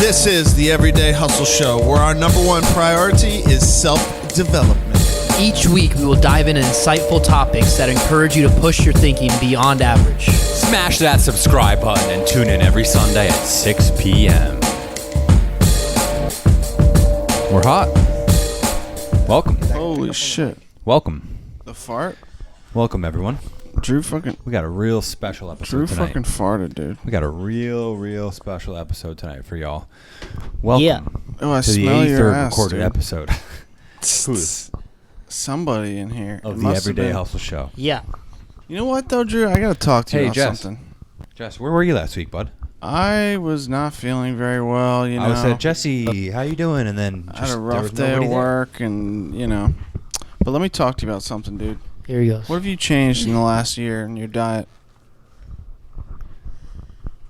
This is the Everyday Hustle Show, where our number one priority is self-development. Each week, we will dive into insightful topics that encourage you to push your thinking beyond average. Smash that subscribe button and tune in every Sunday at 6 p.m. We're hot. Welcome. Holy shit. Welcome. The fart? Welcome, everyone. We got a real special episode Drew tonight. fucking farted, dude. We got a real special episode tonight for y'all. Welcome Yeah. Oh, I to the smell your 83rd ass, recorded dude. episode Who's? Somebody in here. of It the must have Everyday been. Hustle Show. Yeah. You know what, though, Drew? I gotta talk to you Hey, about Jess. something. Jess, where were you last week, bud? I was not feeling very well, you know. I was at Jesse, how you doing? And then I had a there rough was day at nobody there. work, and, you know. But let me talk to you about something, dude. Here he goes. What have you changed in the last year in your diet?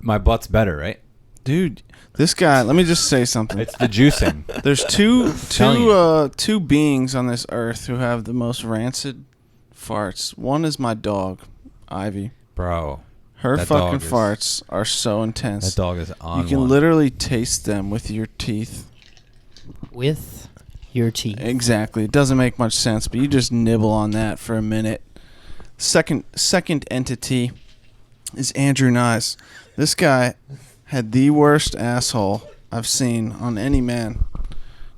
My butt's better, right? Dude, this guy, let me just say something. It's the juicing. There's two beings on this earth who have the most rancid farts. One is my dog, Ivy. Bro, Her That fucking dog is- farts are so intense. that dog is on You can one. literally taste them with your teeth. With your teeth. Exactly. It doesn't make much sense, but you just nibble on that for a minute. Second entity is Andrew Nyes. This guy had the worst asshole I've seen on any man.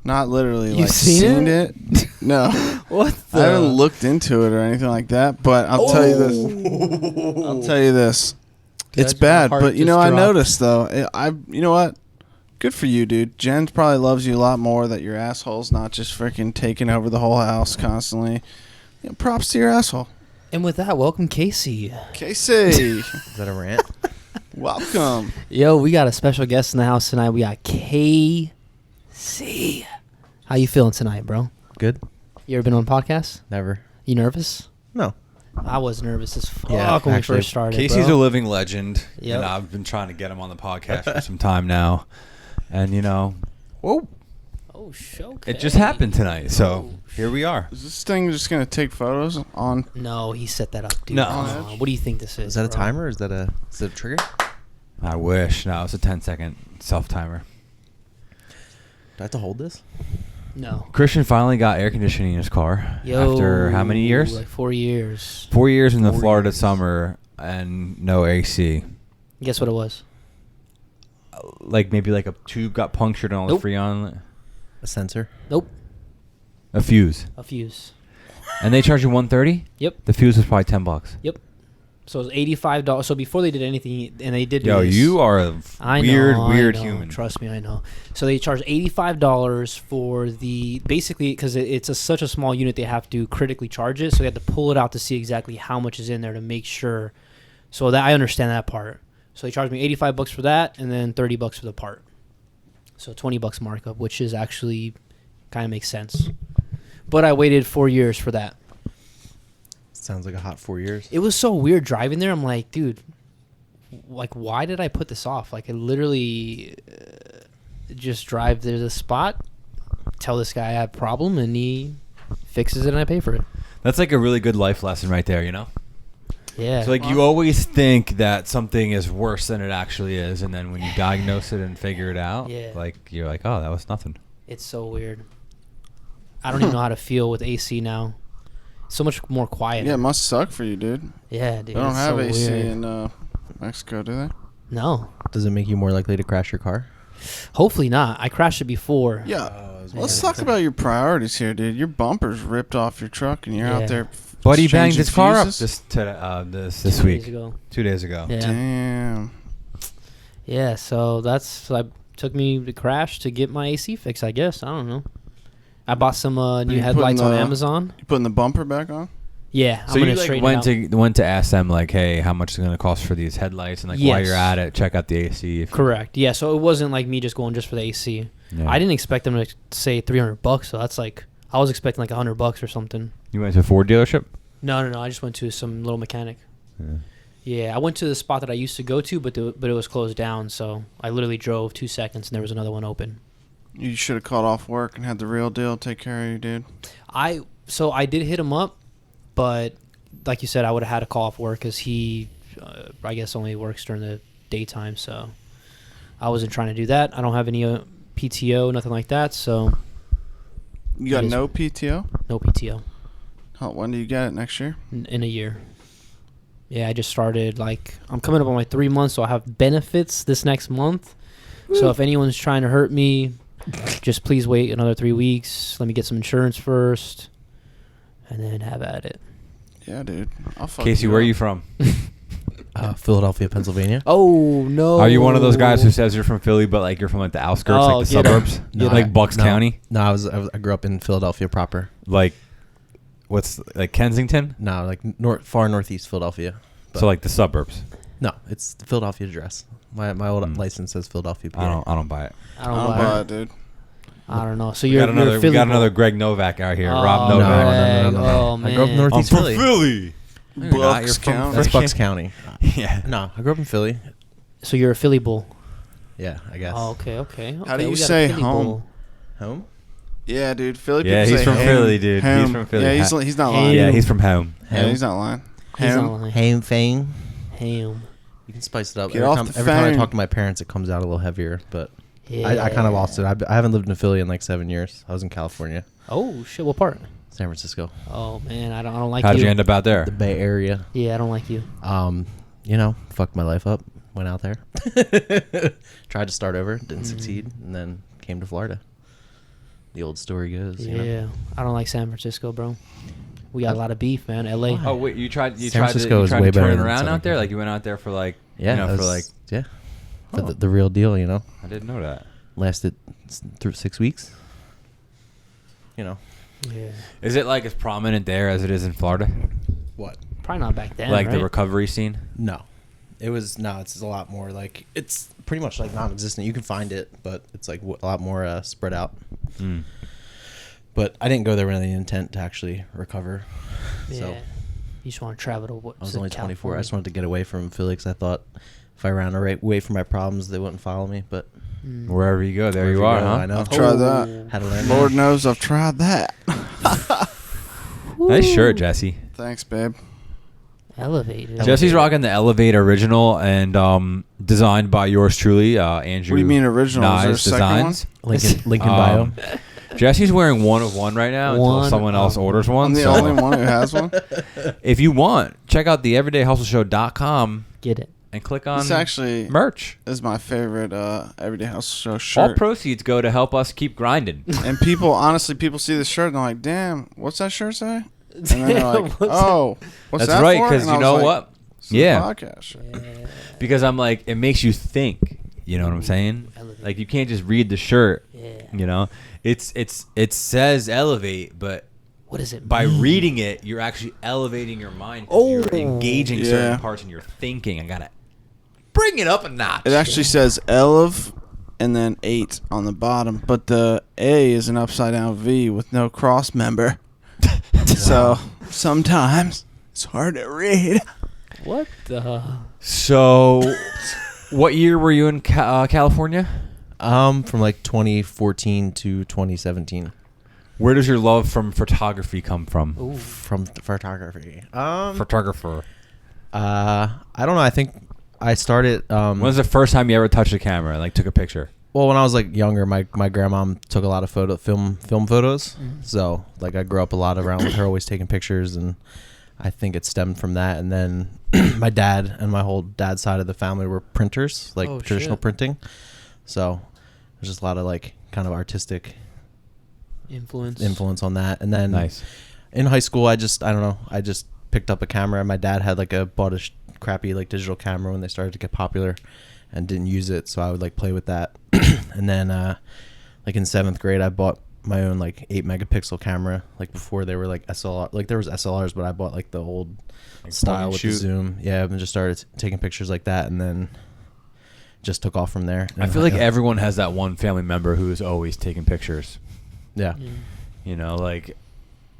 Not literally. You've like seen it? No. What I haven't looked into it or anything like that, but I'll tell you this. I'll tell you this. It's Judge, my bad, heart but you just know, I dropped. noticed though. You know what? Good for you, dude. Jen probably loves you a lot more that your asshole's not just freaking taking over the whole house constantly. You know, props to your asshole. And with that, welcome Casey. Casey, Is that a rant? welcome. Yo, we got a special guest in the house tonight. We got KC. How you feeling tonight, bro? Good? You ever been on a podcast? Never. You nervous? No. I was nervous as fuck Yeah, when actually, we first started. Casey's bro. a living legend, Yep. and I've been trying to get him on the podcast for some time now. And, you know, whoa, Oh, show. it just happened tonight. So here we are. Is this thing just gonna take photos on? No, he set that up, dude. No. What do you think this is? Is that a bro? timer? Is it a trigger? I wish. No, it's a 10-second self-timer. Do I have to hold this? No. Christian finally got air conditioning in his car Yo, after how many years? Like 4 years. 4 years in the 4 Florida years. summer and no AC. Guess what it was? Like maybe like a tube got punctured and all the Nope. Freon. A sensor? Nope. A fuse. A fuse. And they charge you $130? Yep. The fuse was probably $10. Yep. So it was $85. So before they did anything, and they did. do Yo, this- you are a I weird know. human. Trust me, I know. So they charge $85 for the basically because it's such a small unit, they have to critically charge it. So they have to pull it out to see exactly how much is in there to make sure. So that I understand that part. So they charged me $85 for that, and then $30 for the part. So $20 markup, which is actually kind of makes sense. But I waited 4 years for that. Sounds like a hot 4 years. It was so weird driving there. I'm like, dude, like, why did I put this off? Like, I literally just drive to the spot, tell this guy I have a problem, and he fixes it, and I pay for it. That's like a really good life lesson right there, you know? Yeah. So like you always think that something is worse than it actually is, and then when you diagnose it and figure it out, Yeah. like you're like, oh, that was nothing. It's so weird. I don't even know how to feel with AC now. So much more quiet. Yeah, it must suck for you, dude. Yeah, dude. They don't it's have so AC weird. in Mexico, do they? No. Does it make you more likely to crash your car? Hopefully not. I crashed it before. Yeah. Let's Yeah. talk about your priorities here, dude. Your bumper's ripped off your truck, and you're Yeah. out there. Buddy banged exchanging his car up fuses? this 2 week. days ago. 2 days ago. Yeah. Damn. Yeah, so took me to crash to get my AC fixed, I guess. I don't know. I bought some new you headlights putting on the- Amazon. You putting the bumper back on? Yeah, So I'm you gonna like straighten went it out. to ask them like, hey, how much is it going to cost for these headlights, and like while Yes. you're at it, check out the AC. If Correct. Yeah, so it wasn't like me just going just for the AC. Yeah. I didn't expect them to say $300, so that's like I was expecting like $100 or something. You went to a Ford dealership. No. I just went to some little mechanic. Yeah. Yeah, I went to the spot that I used to go to, but it was closed down. So I literally drove 2 seconds, and there was another one open. You should have called off work and had the real deal take care of you, dude. I did hit him up, but like you said, I would have had to call off work because he, I guess, only works during the daytime. So I wasn't trying to do that. I don't have any PTO, nothing like that. So You got It is- no PTO? no PTO When do you get it? Next year? in a year. Yeah, I just started. Like, I'm coming up on my 3 months, so I have benefits this next month. So if anyone's trying to hurt me, just please wait another 3 weeks. Let me get some insurance first, and then have at it. Yeah, dude. I'll fuck Casey, you where are up. you from? Philadelphia, Pennsylvania. Oh no! Are you one of those guys who says you're from Philly, but like you're from like the outskirts, Oh, like the get 'em. suburbs, No, like Bucks no. County, No, I grew up in Philadelphia proper. like what's like Kensington? No, like far northeast Philadelphia. But So like the suburbs. no, it's the Philadelphia address. My old license says Philadelphia. PA. I don't buy it. I I don't don't know. buy it, dude. I don't know. So We you're got another. you're We Philly got boy. another Greg Novak out here. Rob Oh, Novak. Greg. no. Oh, I grew up man. northeast I'm from Philly. Philly. You're not, Bucks you're from County. That's fucking- Bucks County. Yeah. No, I grew up in Philly. So you're a Philly bull. Yeah, I guess. Oh, okay. How do you we got a say Philly home? bull. Home? Yeah, dude. Philly Yeah, people he's say from ham. Philly, dude. He's Ham. from Philly. Yeah, Ha- he's not Ham. lying. Yeah, he's from home. Yeah, he's not lying. He's Ham. not lying. Ham fang. Ham. You can spice it up. Get every off time, the every time I fang. talk to my parents, it comes out a little heavier. But Yeah. I kind of lost it. I haven't lived in Philly in like 7 years. I was in California, Oh shit! What part? San Francisco, Oh man, I don't like How'd you. you end up out there? the Bay Area. Yeah, I don't like you. Fucked my life up. Went out there, tried to start over, didn't succeed, and then came to Florida. The old story goes. Yeah, You know? I don't like San Francisco, bro. We got a lot of beef, man. LA. Oh wait, you tried. You San tried Francisco to, is you tried way to turn better it than around Southern out there. California. Like you went out there for like, Yeah, you know, it for was- like. yeah, for Oh. the real deal. You know, I didn't know that. lasted through 6 weeks. You know Yeah. Is it like as prominent there as it is in Florida? what? Probably not back then. Like right? the recovery scene? No, it's a lot more like it's pretty much like non-existent. You can find it, but it's like a lot more spread out. Mm. But I didn't go there with any intent to actually recover. Yeah. So You just want to travel to what? I was only 24. I just wanted to get away from Philly because I thought if I ran away from my problems, they wouldn't follow me. But Wherever you go, there Wherever you you are, go, huh? I know. I've tried that. had to learn. Lord that. knows I've tried that. Nice shirt, Jesse. Thanks, babe. Elevated. Jesse's rocking the Elevate original and designed by yours truly, Andrew. What do you mean original? Is there a Nyes second Designs. Lincoln bio. Jesse's wearing one of one right now until One someone else of orders one? one. I'm the so only one who has one. if you want, check out the everydayhustleshow.com Get it. and click on This actually merch. is my favorite Everyday House Show All shirt. proceeds go to help us keep grinding. And people, honestly, people see this shirt and they're like, "Damn, what's that shirt say?" And then they're like, "Oh, what's That's that right, for?" because And I you was know like, what? "It's the Yeah. podcast shirt." Because I'm like, it makes you think. You know what I'm saying? Elevate. Like you can't just read the shirt. Yeah. You know, it says elevate, but What is it? by mean? reading it, you're actually elevating your mind. 'Cause you're engaging Yeah. certain parts in your thinking. I gotta bring it up a notch. It actually says "elev" and then 8 on the bottom, but the A is an upside down V with no cross member. So sometimes it's hard to read. What the? So, what year were you in California? From like 2014 to 2017. Where does your love from photography come from? Ooh. From photography. Photographer. I don't know. I think I started. When was the first time you ever touched a camera, like took a picture? Well, when I was like younger, my grandma took a lot of film photos. So like I grew up a lot around with her, always taking pictures, and I think it stemmed from that. And then my dad and my whole dad's side of the family were printers, like Oh, traditional shit. printing. So there's just a lot of like kind of artistic Influence. on that. And then Nice. in high school, I just picked up a camera. My dad had bought a crappy like digital camera when they started to get popular, and didn't use it, so I would like play with that. And then like in 7th grade, I bought my own like 8 megapixel camera, like before they were like SLR. Like there was SLRs, but I bought like the old Like style point and with the shoot. zoom. Yeah, and just started taking pictures like that, and then just took off from there. I feel like everyone has that one family member who is always taking pictures. yeah. You know, like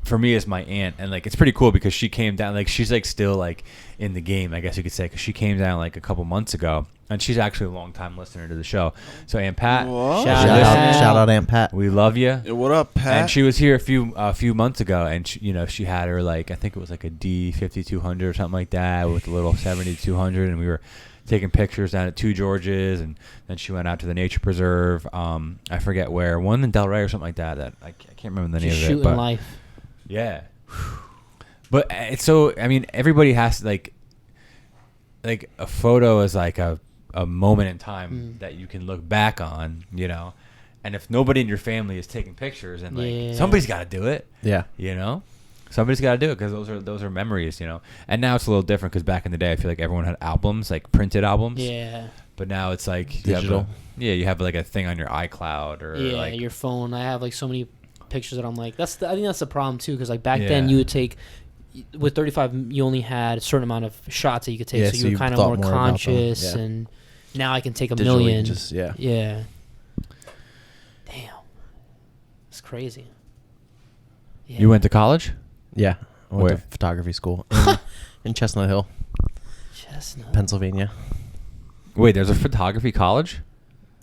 for me, it's my aunt, and like it's pretty cool because she came down. Like she's like still like in the game, I guess you could say, because she came down like a couple months ago, and she's actually a long time listener to the show. So Aunt Pat, What? Shout Shout out Aunt Pat. we love you. Hey, what up, Pat? And she was here a few months ago, and she had her like I think it was like a D5200 or something like that with a little 7200, and we were taking pictures down at Two Georges, and then she went out to the nature preserve. I forget where, one in Delray or something like that. That I can't remember the name Just of it. shooting But life. yeah, but it's so. I mean, everybody has to like a photo is like a moment in time that you can look back on, you know. And if nobody in your family is taking pictures, and like somebody's got to do it, Yeah. you know, somebody's got to do it because those are memories, you know. And now it's a little different because back in the day, I feel like everyone had albums, like printed albums. Yeah. But now it's like Digital. you have like a thing on your iCloud or Yeah, like your phone. I have like so many pictures that I'm like, I think that's the problem too, because like back Yeah. then you would take with 35, you only had a certain amount of shots that you could take, Yeah, so so you you were kind of thought more more about them, conscious, yeah. and now I can take a Digitally, million. just yeah. Yeah. Damn, it's crazy. Yeah. You went to college? Yeah. I went Where? to photography school in Chestnut Hill, Chestnut. Pennsylvania. Wait, there's a photography college?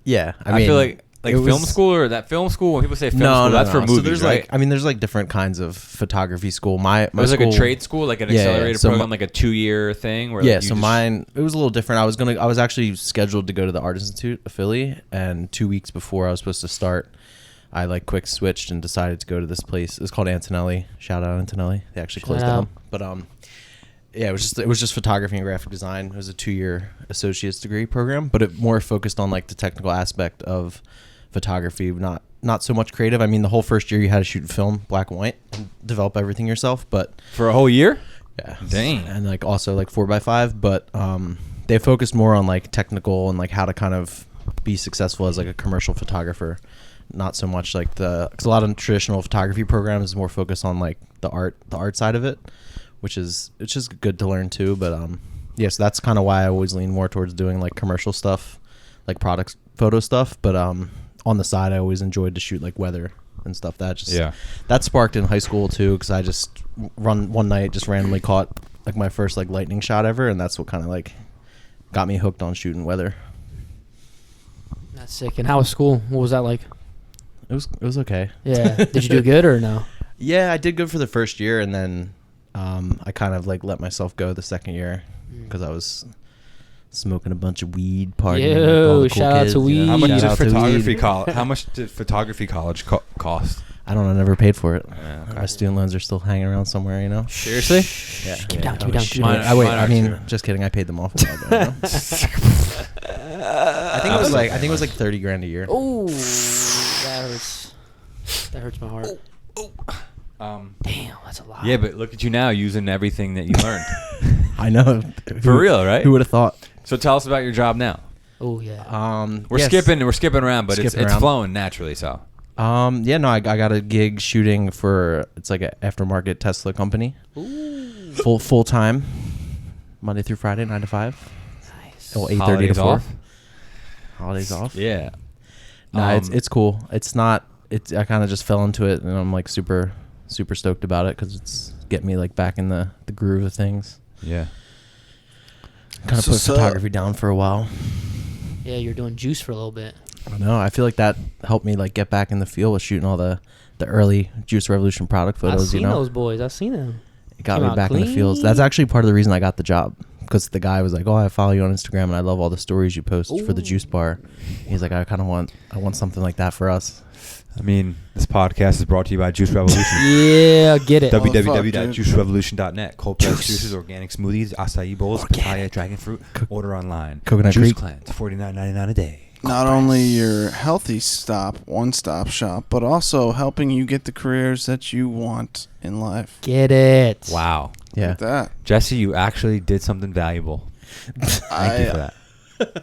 Yeah. I feel like it film was- school, or that film school. When people say film No, school, no, that's no. for movies, So there's right? like, there's like different kinds of photography school. My it was like school, a trade school, like an Yeah, yeah. accelerated So program, my- like a 2-year thing. Where Yeah, like, you so just- mine, it was a little different. I was actually scheduled to go to the Art Institute of Philly, and 2 weeks before I was supposed to start, I like quick switched and decided to go to this place. It's called Antonelli. Shout out Antonelli. They actually closed Shout out. down. But yeah, it was just photography and graphic design. It was a 2-year associate's degree program, but it more focused on like the technical aspect of photography, not so much creative. I mean, the whole first year you had to shoot film, black and white, and develop everything yourself. But for a whole year. yeah, Dang. and like also like 4x5. But they focused more on like technical and like how to kind of be successful as like a commercial photographer. Not so much like because a lot of traditional photography programs is more focused on like the art side of it, which is it's just good to learn too. But yeah, so that's kind of why I always lean more towards doing like commercial stuff, like product photo stuff. But on the side, I always enjoyed to shoot like weather and stuff. That sparked in high school too, because I just one night just randomly caught like my first like lightning shot ever, and that's what kind of like got me hooked on shooting weather. That's sick. And how was school? What was that like? It was okay. Yeah. Did you do good or no? Yeah, I did good for the first year, and then I kind of like let myself go the second year because I was smoking a bunch of weed, partying. with all the cool shout out kids, to you know? weed. How much Shout did out to photography weed. college? How much did photography college cost? I don't know. I never paid for it. Yeah, okay. My student loans are still hanging around somewhere, you know. Seriously? Yeah. Keep it down, keep it down, keep it Mine- down. I wait. mine I are mean, too. just kidding. I paid them off a while ago. you know? I think it was like $30,000 a year. Oh, that hurts. That hurts my heart. Damn, that's a lot. Yeah, but look at you now using everything that you learned. I know. For real, right? Who would have thought? So tell us about your job now. Oh yeah. We're yes. skipping around, but it's Skipping around. flowing naturally. So Yeah, no, I got a gig shooting for it's like an aftermarket Tesla company. Ooh. Full time, Monday through Friday, 9 to 5. Nice. Well, 8:30 to Holidays 4. off? Holidays off. Yeah. No, it's cool. It's not. I kind of just fell into it, and I'm like super stoked about it because it's getting me like back in the groove of things. Yeah. Kind of put photography down for a while. Yeah, you're doing juice for a little bit. I don't know. I feel like that helped me like get back in the field with shooting all the early Juice Revolution product photos. I've seen you know, those boys. I've seen them. it got Came me out back in the fields. clean. That's actually part of the reason I got the job because the guy was like, "Oh, I follow you on Instagram and I love all the stories you post for the Ooh. juice bar." He's like, "I want something like that for us." I mean, this podcast is brought to you by Juice Revolution. Yeah, get it. www.juicerevolution.net. Cold pressed juices, organic smoothies, acai bowls, papaya, dragon fruit. Order online. Coconut Juice Creek. Cleanse, $49.99 a day. Not only your healthy one-stop shop, but also helping you get the careers that you want in life. Get it. Wow. Yeah. Like that. Jesse, you actually did something valuable. Thank you for that.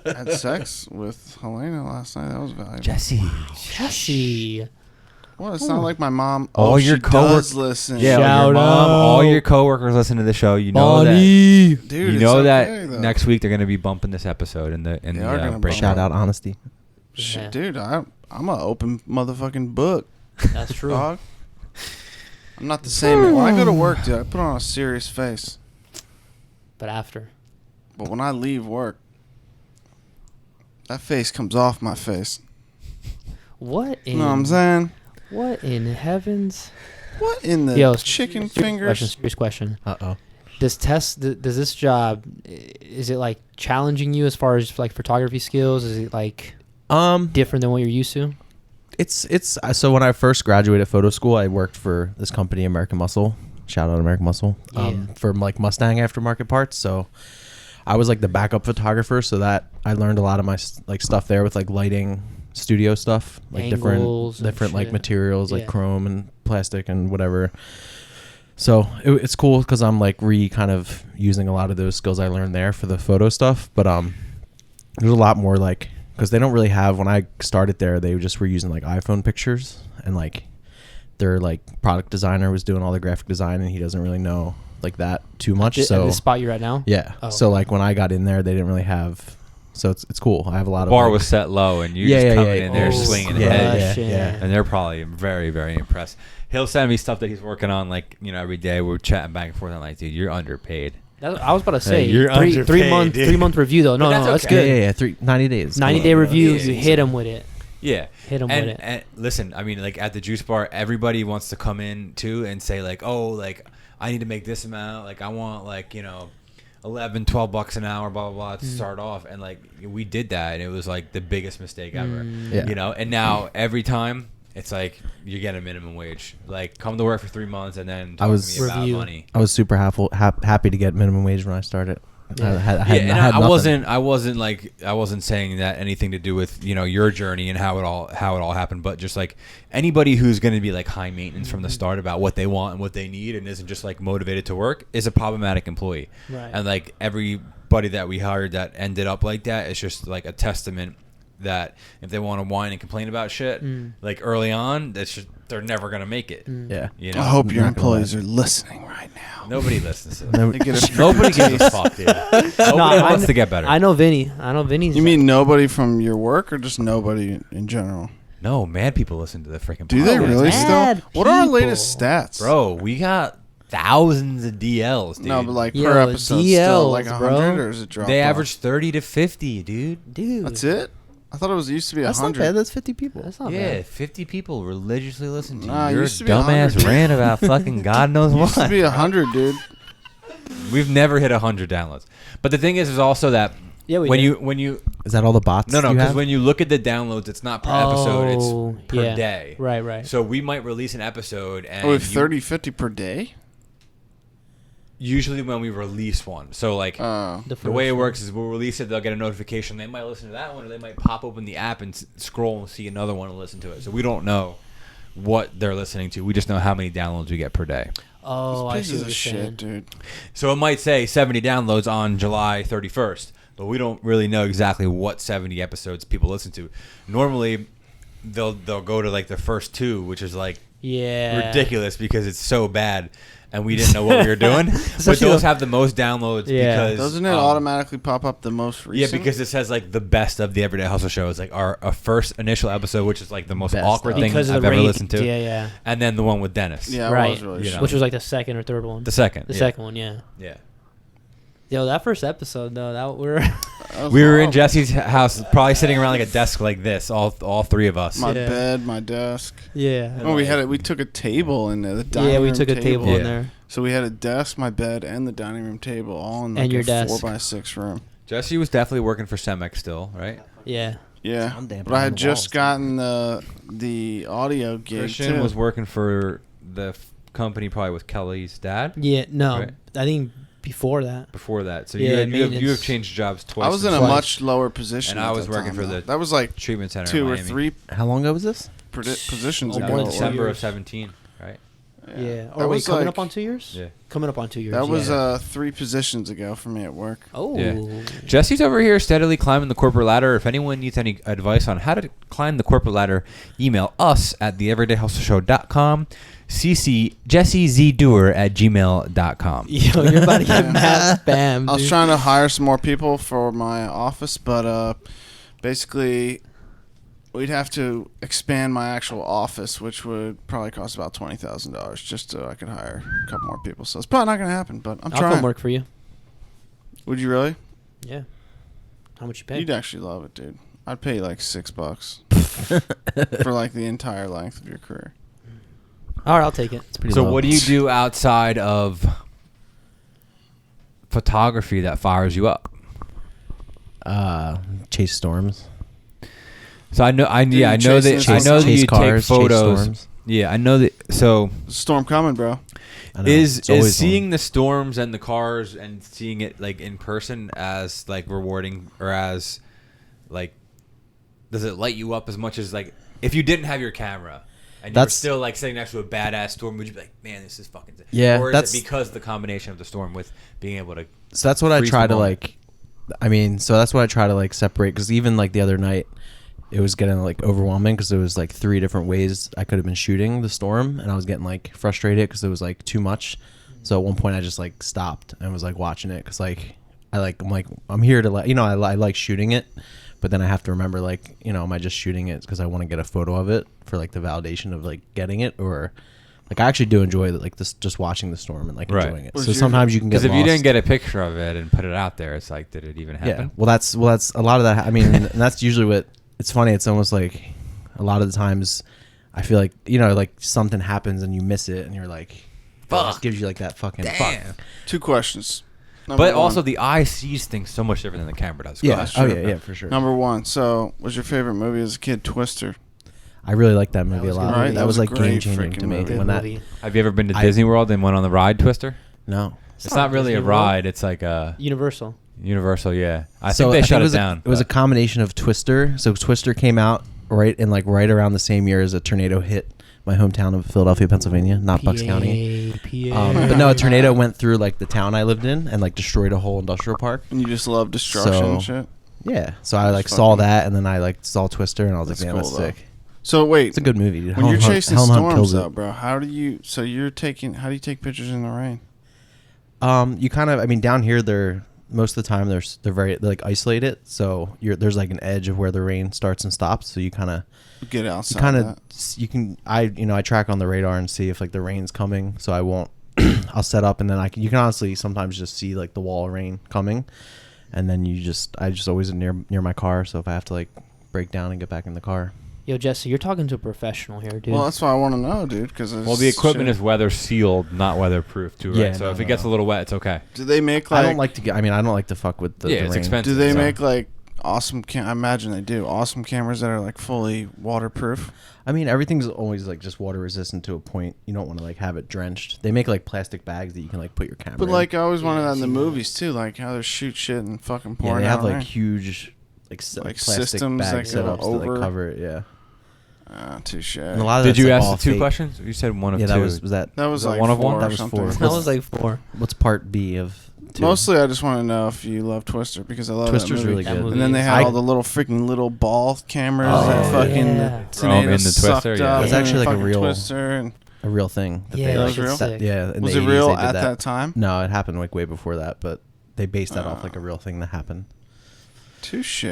I had sex with Helena last night. That was valuable. Jesse. Jesse. Well, it's not like my mom. All your she cowork- does listen. Yeah, Shout your mom, all out. your coworkers listen to the show. You know Bonnie. that. Dude, You know it's that okay, though. next week they're going to be bumping this episode in the They are gonna break. bump Shout out honesty. Yeah. Dude, I'm an open motherfucking book, That's true. dog. I'm not the same. When I go to work, dude, I put on a serious face. But after. But when I leave work, that face comes off my face. What in You know what I'm saying? What in heavens? What in the Yo, chicken Question, fingers? serious question. Uh oh. does this job, is it like challenging you as far as like photography skills? Is it like different than what you're used to? It's so when I first graduated photo school, I worked for this company, American Muscle. Shout out American Muscle. Yeah. For like Mustang aftermarket parts. So I was like the backup photographer, so that I learned a lot of my like stuff there with like lighting, studio stuff, like Angles and different like shit. materials like Yeah. chrome and plastic and whatever. So it's cool because I'm like kind of using a lot of those skills I learned there for the photo stuff. But there's a lot more like, because they don't really have, when I started there, they just were using like iPhone pictures, and like their like product designer was doing all the graphic design, and he doesn't really know like that too much. At So the spot you're at now? yeah. Oh. So like when I got in there, they didn't really have. So it's cool. I have a lot of Bar like, was set low, and you Yeah, just yeah, coming yeah. in there Oh, swinging yeah, ahead. yeah. And they're probably very, very impressed. He'll send me stuff that he's working on, like, you know, every day. We're chatting back and forth. I'm like, dude, you're underpaid. I was about to say, you're three underpaid, month dude. 3 month review though. No, But no, that's that's okay. good. Yeah. 90 days. 90-day reviews. Yeah, You hit them with it. Yeah. Hit 'em with it. And listen, I mean, like at the juice bar, everybody wants to come in too and say like, oh, like I need to make this amount. Like I want like, you know, 11, 12 bucks an hour, blah, blah, blah, to start off. And like we did that, and it was like the biggest mistake ever, Yeah. you know? And now every time it's like you get a minimum wage. Like come to work for 3 months and then talk was- to me about Review. money. I was super happy to get minimum wage when I started. Yeah. I had Yeah, and had I nothing. I wasn't saying that anything to do with, you know, your journey and how it all happened, but just like anybody who's going to be like high maintenance from the start about what they want and what they need and isn't just like motivated to work is a problematic employee. Right. And like everybody that we hired that ended up like that is just like a testament that if they want to whine and complain about shit like early on, that's just, they're never going to make it. Yeah. You know, I hope your Not gonna lie. employees are listening right now. nobody listens to Never- it. They get a Nobody gives a fuck, dude. Nobody wants to get better. I know Vinny. Vinny's. You mean nobody from your work, or just nobody in general? No, mad people listen to the freaking Do they podcast. really Mad still? What are our people. latest stats, Bro, we got thousands of DLs, dude. No, but like Yo, per episode, still like DLs, 100, bro. or is it dropped? they off? average 30 to 50, dude. dude. That's it. I thought it used to be That's not 100. bad. That's 50 people. That's not Yeah, bad. 50 people religiously listen to Nah, it your used to be dumbass 100. rant about fucking God knows Used to what. be 100, dude. We've never hit 100 downloads. But the thing is also that Yeah, we when did. you Is that all the bots? no you because have? when you look at the downloads, it's not per episode, Oh, it's per yeah. day. Right. So we might release an episode and Oh, we have you- 30, 50 per day. usually when we release one. So like the way it works is we'll release it, they'll get a notification. They might listen to that one, or they might pop open the app and scroll and see another one and listen to it. So we don't know what they're listening to. We just know how many downloads we get per day. Oh, I see Pieces what of you're shit, saying. dude. So it might say 70 downloads on July 31st, but we don't really know exactly what 70 episodes people listen to. Normally, they'll go to like the first two, which is like Yeah. ridiculous because it's so bad. And we didn't know what we were doing, but Especially those the- have the most downloads Yeah. because Doesn't it automatically pop up the most Yeah, recent? because it says like the best of the Everyday Hustle show is like our first initial episode, which is like the most Best awkward of. thing Because of I've the ever rate. listened to. Yeah. And then the one with Dennis. Yeah, it Right. was really You shit. know. Which was like the second or third one. The second. The yeah. second one, yeah. Yeah. Yo, that first episode though, that we're That was We were in horrible. Jesse's house, probably sitting around like a desk like this, all three of us. My Yeah. bed, my desk. yeah. Oh, we took a table in there. The dining Yeah, we room took a table Yeah. in there. So we had a desk, my bed, and the dining room table all in like And your a desk. 4x6 room. Jesse was definitely working for Cemex still, right? Yeah. Yeah, Sound dampening but I on had the just walls. gotten the audio gig Christian too. was working for the company probably with Kelly's dad Yeah, no. Right. I think before that. before that. So Yeah, you have maintenance. changed jobs twice. I was in a since much lower position. And I at was that working time, for though. the That was like treatment center 2 in or Miami. 3 How long ago was this? positions Oh, ago. more in than December of years. 17, right? Yeah. That Oh, wait, was coming like- up on 2 years? Yeah. Coming up on 2 years. That was yeah. 3 positions ago for me at work. Oh. Yeah. Jesse's over here steadily climbing the corporate ladder. If anyone needs any advice on how to climb the corporate ladder, email us at theeverydayhustleshow.com. CC jessezdoer@gmail.com. Yo, you're about to get mad spam. I was dude. trying to hire some more people for my office, but basically we'd have to expand my actual office, which would probably cost about $20,000 just so I could hire a couple more people. So it's probably not going to happen, but I'm I'll trying. come work for you. Would you really? Yeah. How much you pay? You'd actually love it, dude. I'd pay you like $6 for like the entire length of your career. All right, I'll take it. It's pretty So low. what do you do outside of photography that fires you up? Chase storms. So I know chasing that storms. you Chase take cars, chase photos. storms. Yeah, I know that. So Storm coming, bro. I know, is it's always is seeing the storms and the cars and seeing it like in person as like rewarding, or as like, does it light you up as much as like if you didn't have your camera and you were That's- still like sitting next to a badass storm, would you be like, man, this is fucking sick? Yeah, or is that's- it because of the combination of the storm with being able to So that's what I freeze try the to moment? like. I mean, so that's what I try to like separate, because even like the other night, it was getting like overwhelming because there was like 3 different ways I could have been shooting the storm, and I was getting like frustrated because it was like too much. So at one point I just like stopped and was like watching it, because like I'm here to I like shooting it, but then I have to remember like, am I just shooting it because I want to get a photo of it for like the validation of like getting it, or like I actually do enjoy like this, just watching the storm and like Right. enjoying it. Was So your- sometimes you can get because if you lost. didn't get a picture of it and put it out there, it's like, did it even happen? Yeah, well, that's a lot of that. I mean, and that's usually what. It's funny. It's almost like a lot of the times, I feel like like something happens and you miss it, and you're like, Fuck. It just gives you like that fucking Damn. fuck. 2 questions. Number But one. also the eye sees things so much different than the camera does. Yeah. that's Oh true. yeah, for sure. Number 1. So, was your favorite movie as a kid Twister? I really like that movie was a a lot. good movie. That was That like was a great game changing freaking to me movie. when that. movie. Have you ever been to I- Disney World and went on the ride Twister? No. It's not really a Disney World. ride. It's like a Universal. Universal. Yeah, I So think they shut it it was down. It was a but- combination of Twister. So Twister came out right around the same year as a tornado hit my hometown of Philadelphia, Pennsylvania, not Bucks County. PA. But no, a tornado went through like the town I lived in and like destroyed a whole industrial park. And you just love destruction and So- shit? Yeah, so I like That's saw fucking- that, and then I like saw Twister, and I was That's like, "Damn, cool, that's though. sick." So, wait. It's a good movie, dude. When you're chasing Helen Hunt storms, kills though, it. bro, how do you take pictures in the rain? You kind of, I mean, down here they're most of the time they're like isolated, so there's like an edge of where the rain starts and stops, so you kind of Get outside that. I track on the radar and see if like the rain's coming, so I won't. I'll set up, and then you can honestly sometimes just see like the wall of rain coming, and then I just always near my car, so if I have to like break down and get back in the car. Yo, Jesse, you're talking to a professional here, dude. Well, that's what I want to know, dude. Because well, the equipment is weather sealed, not weatherproof, too, right? Yeah, so no, if it no, gets no. a little wet, it's okay. Do they make I like? don't like to get. I mean, I don't like to fuck with the Yeah, the it's rain. expensive. Do they So- make like awesome? I imagine they do. Awesome cameras that are like fully waterproof. I mean, everything's always like just water resistant to a point. You don't want to like have it drenched. They make like plastic bags that you can like put your camera. But in. like I always wanted Yeah, that I've in the seen movies too, like how they shoot shit and fucking yeah, pouring they have down like rain. huge like Like plastic systems bag that go setups to over. like cover it. Yeah, Touche. and a lot of Did that's, you like, ask all the 2 fake. questions? You said one of Yeah, two. that was that. That was that like one of four one? or That was something. four. that was like 4. What's part B of 2? Mostly, I just want to know if you love Twister because I love Twister's that movie. really That good. movie And then they is- had I- all the little ball cameras Oh, that yeah. fucking Yeah. the Chrome in tornadoes the sucked Twister, yeah. up. That's and actually like a fucking real- Twister. And a real thing. That Yeah, they, that like, was real? sick. Yeah, in was the it 80s real they did at that. that time? No, it happened like way before that, but they based that off like a real thing that happened. Touche.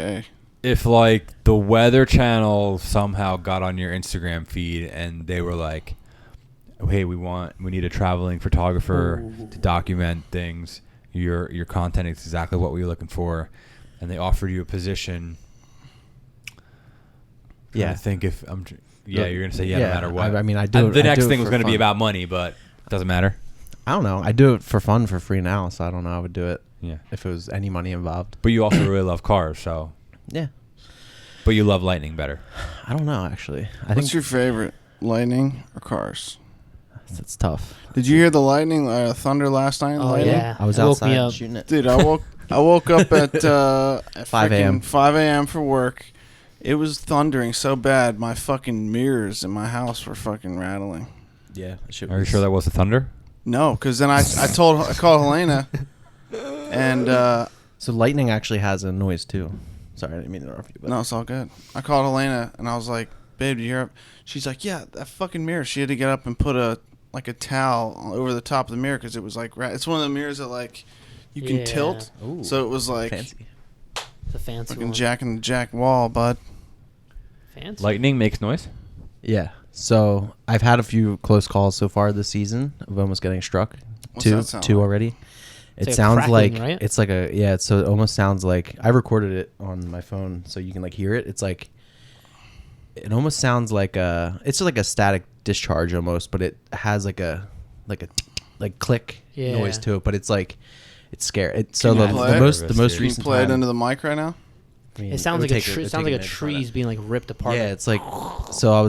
If like the Weather Channel somehow got on your Instagram feed and they were like, "Hey, we need a traveling photographer to document things. Your content is exactly what we're looking for," and they offered you a position. Yeah. I think if you're gonna say yeah, no matter what. I mean, I do. The I next do it thing was for gonna be fun. about money, but it doesn't matter. I don't know. I do it for fun for free now, so I don't know. I would do it Yeah, if it was any money involved. but you also really love cars, so. Yeah, But you love Lightning better. I don't know actually. I What's think your favorite, lightning or cars? it's tough. Did you hear the lightning, thunder last night? Oh, lightning? yeah. I was It woke me outside up. shooting it. Dude, I woke up at 5 a.m. 5 a.m. for work. It was thundering so bad, my fucking mirrors in my house were fucking rattling. Yeah, shit Are you was- sure that was the thunder? No, because then I called Helena, and So lightning actually has a noise too. Sorry, I didn't mean to interrupt you. But no, it's all good. I called Helena, and I was like, "Babe, do you hear?" She's like, "Yeah, that fucking mirror." She had to get up and put a towel over the top of the mirror because it was like it's one of the mirrors that like you can Yeah. tilt. Ooh, So it was like fancy. It's a fancy fucking one. jack in the jack wall, bud. Fancy. Lightning makes noise? Yeah. So I've had a few close calls so far this season of almost getting struck. What's two that sound two like? already. It's It like sounds crackling, like right? it's like a so it almost sounds like I recorded it on my phone so you can like hear it. It's like it almost sounds like it's just like a static discharge almost, but it has like a click Yeah. noise to it, but it's like It's scary. So Can you the play it? most Can Can you recent play it time, into the mic right now? I mean, It sounds would like take it would sounds take like a minute to find tree's it. being like ripped apart. Yeah, it's like so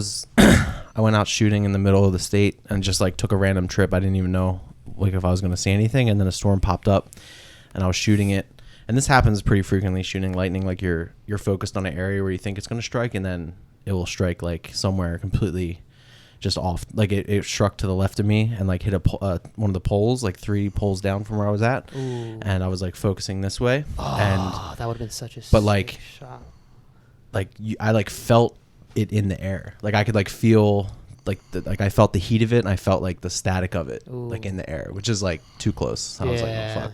I went out shooting in the middle of the state and just like took a random trip. I didn't even know like if I was going to see anything, and then a storm popped up and I was shooting it. And this happens pretty frequently, shooting lightning, like you're focused on an area where you think it's going to strike, and then it will strike like somewhere completely just off. Like it struck to the left of me and like hit one of the poles, like 3 poles down from where I was at. Ooh. And I was like focusing this way, Oh, that would have been such a But, like, sick shot. I like felt it in the air. Like I could like feel like I felt the heat of it, and I felt like the static of it like Ooh. in the air, which is like too close. So I was like, oh Yeah. fuck.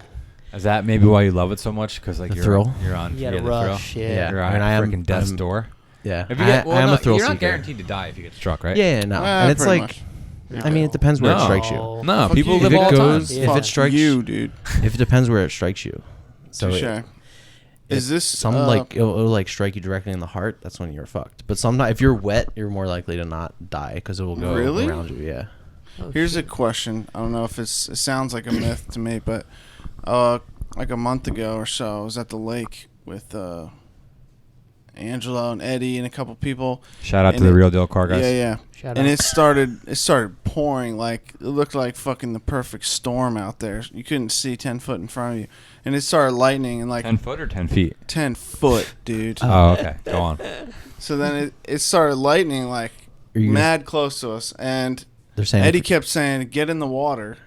Is that maybe why you love it so much? Because like The you're thrill? you're on You had a the rush, thrill. yeah. You're I on mean, I am- freaking death's I'm- door. Yeah, If you get, I am a thrill you're seeker. not guaranteed to die if you get struck, right? Yeah, no, Ah, and it's pretty like, much. I mean, it depends where it No. strikes you. No, Fuck people you. live If it all the time. goes- Yeah. if Fuck it strikes you, dude. If it depends where it strikes you. So Touche. Is this some like it'll like strike you directly in the heart? That's when you're fucked. But some not. If you're wet, you're more likely to not die because it will go Really? around you. Yeah. Oh, Here's shit. a question. I don't know if it sounds like a myth to me, but like a month ago or so, I was at the lake with Angelo and Eddie and a couple people. Shout out to And the it- Real Deal Car guys. Yeah, yeah. Shout And out. it started pouring, like it looked like fucking the perfect storm out there. You couldn't see 10 foot in front of you, and it started lightning and like 10 foot or 10 feet? 10 foot, dude. Oh, okay. Go on. So then it started lightning like Are you mad close to us, and They're saying Eddie kept saying, "Get in the water."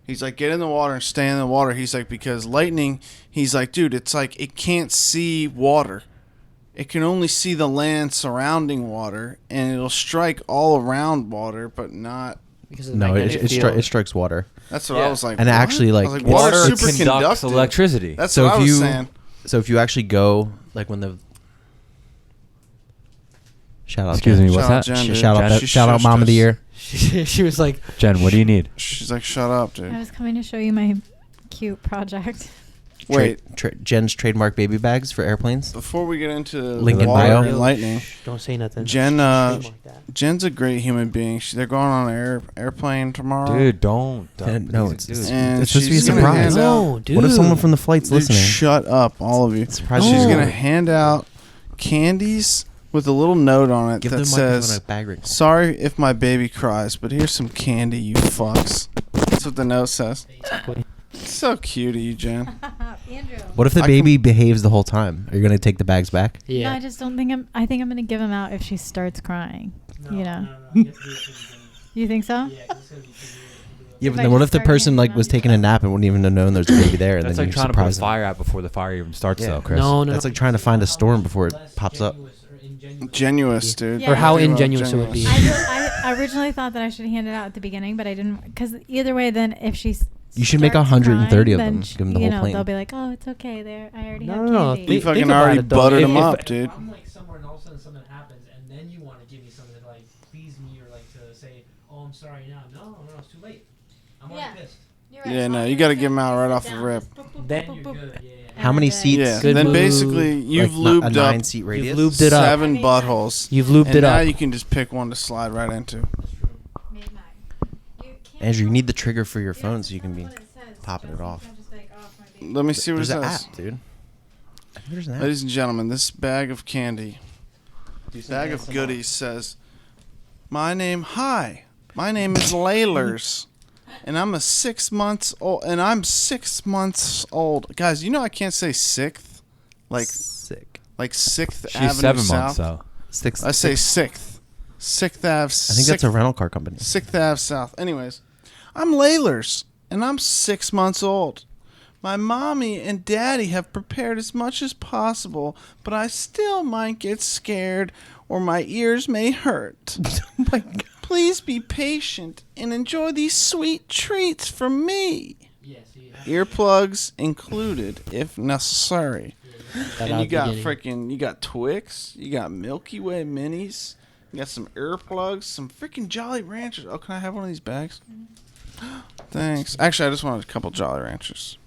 He's like, "Get in the water and stay in the water." He's like, because lightning. He's like, dude, it's like it can't see water. It can only see the land surrounding water, and it'll strike all around water, but not. Because of the no, magnetic it field. strikes water. That's what Yeah. I was like. And what? actually, like, I was it's- water's Water super conducts conductive. electricity. That's So what if I was you- saying. So if you actually go like when the shout out Excuse Jen. me, what's Shout out that? Jen, dude. Shout out She shout out shushed mom of the us. year. she was like, Jen, what do you need? She's like, "Shut up, dude." I was coming to show you my cute project. Wait, Jen's trademark baby bags for airplanes. before we get into Link in water bio. and lightning, Shh, don't say nothing. Jen, Trademark that. Jen's a great human being. They're going on an airplane tomorrow. Dude, don't. No, it's dude. And it's supposed to be a she's gonna surprise. hand out- No, dude. What if someone from the flight's Dude, listening? shut up, all of you. Surprise She's No. gonna hand out candies with a little note on it Give the that microphone says, a bag ring. "Sorry if my baby cries, but here's some candy, you fucks." That's what the note says. Basically. It's so cute of you, Jen. Andrew. What if the I baby behaves the whole time? Are you gonna take the bags back? No, Yeah. I just don't think I think I'm gonna give him out if she starts crying. You know. You think so? Yeah, If but I then what just if the start person hanging like was around taking a nap and wouldn't even have known there's a baby there, and That's then like you trying to put a surprise them? fire out before the fire even starts, Yeah. though, Chris. No, That's like trying to find a storm before it pops up. Genuous, dude. Yeah. Or how Think about ingenuous it would be. I originally thought that I should hand it out at the beginning, but I didn't, because either way, then if she You should make starts 130 of crying, them. then Give them the you whole know, plane. they'll be like, "Oh, it's okay. There, I already No, have no, no. candy." You Think fucking about already it, though. buttered If- them if- up, dude. I'm like somewhere and all of a sudden something happens and then you want to give me something to like please me or like to say, oh, I'm sorry now. No, it's too late. I'm already Yeah. pissed. Yeah, no, you gotta give them out right off the rip. Then Then you're good. Yeah. How many And, seats? Yeah. Good Then move. basically you've Like, lubed a up 9-seat radius. lubed it up. 7 buttholes. You've lubed And it now up. you can just pick one to slide right into. Made mine. You can't Andrew, you tell need the me- trigger for your you don't phone have so to you tell can me be what it says. popping it Don't- off. don't just be like, "Oh, my baby." Let me see what it There's an says. app, dude. There's an app. Ladies and gentlemen, this bag of candy, bag of goodies says, my name is Laylers, and I'm 6 months old, and I'm 6 months old. Guys, you know I can't say sixth, like Sick. 6th She's Avenue 7 South. months, though. Six. I say 6th. 6th Ave. I think that's a rental car company. 6th Ave South. Anyways, I'm Laylers, and I'm 6 months old. My mommy and daddy have prepared as much as possible, but I still might get scared or my ears may hurt. Oh my God. Please be patient and enjoy these sweet treats from me. Yes. Earplugs included if necessary. That And out you got beginning. you got Twix, you got Milky Way minis, you got some earplugs, some freaking Jolly Ranchers. Oh, can I have one of these bags? Thanks. Actually, I just wanted a couple Jolly Ranchers.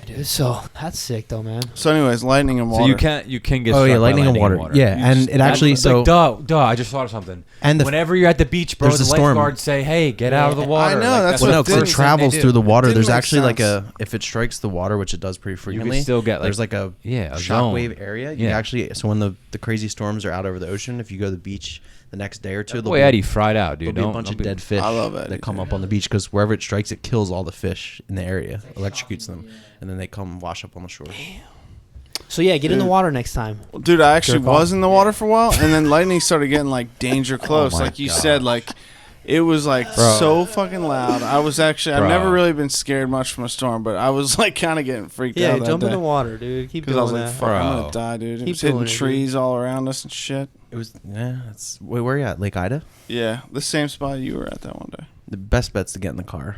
dude. So that's sick, though, man. So, anyways, lightning and water. So you can get. Oh struck yeah, by lightning and water. Yeah, You and just- it actually That's- like, so duh. I just thought of something. and the Whenever you're at the beach, bro, there's the a storm. lifeguards say, "Hey, get out of the Yeah. water." I know, Like, that's well, what no, because it didn't- travels they through do. the water. It There's didn't actually make like a if it strikes the water, which it does pretty You frequently. can still get like there's like a a zone. shockwave area. You Yeah. actually so when the crazy storms are out over the ocean, if you go to the beach the next day or two, Boy, Eddie fried out, dude. there'll be a Don't- bunch don't of be- dead fish I love Eddie, that come too. up on the beach because wherever it strikes, it kills all the fish in the area, electrocutes them, and then they come wash up on the shore. So yeah, get in the Dude. water next time. Dude, I actually Jerk off. was in the water for a while, and then lightning started getting like danger close. my Like you God. said, like it was like Bro. so fucking loud. I was actually I've Bro. never really been scared much from a storm, but I was like kind of getting freaked out that jump in day the water, dude. Keep because doing I was like, that. "Fuck, I'm Bro. gonna die, dude." It Keep was hitting doing it, dude. trees all around us and shit. It was it's wait, where are you at? Lake Ida? Yeah, the same spot you were at that one day. The best bet's to get in the car.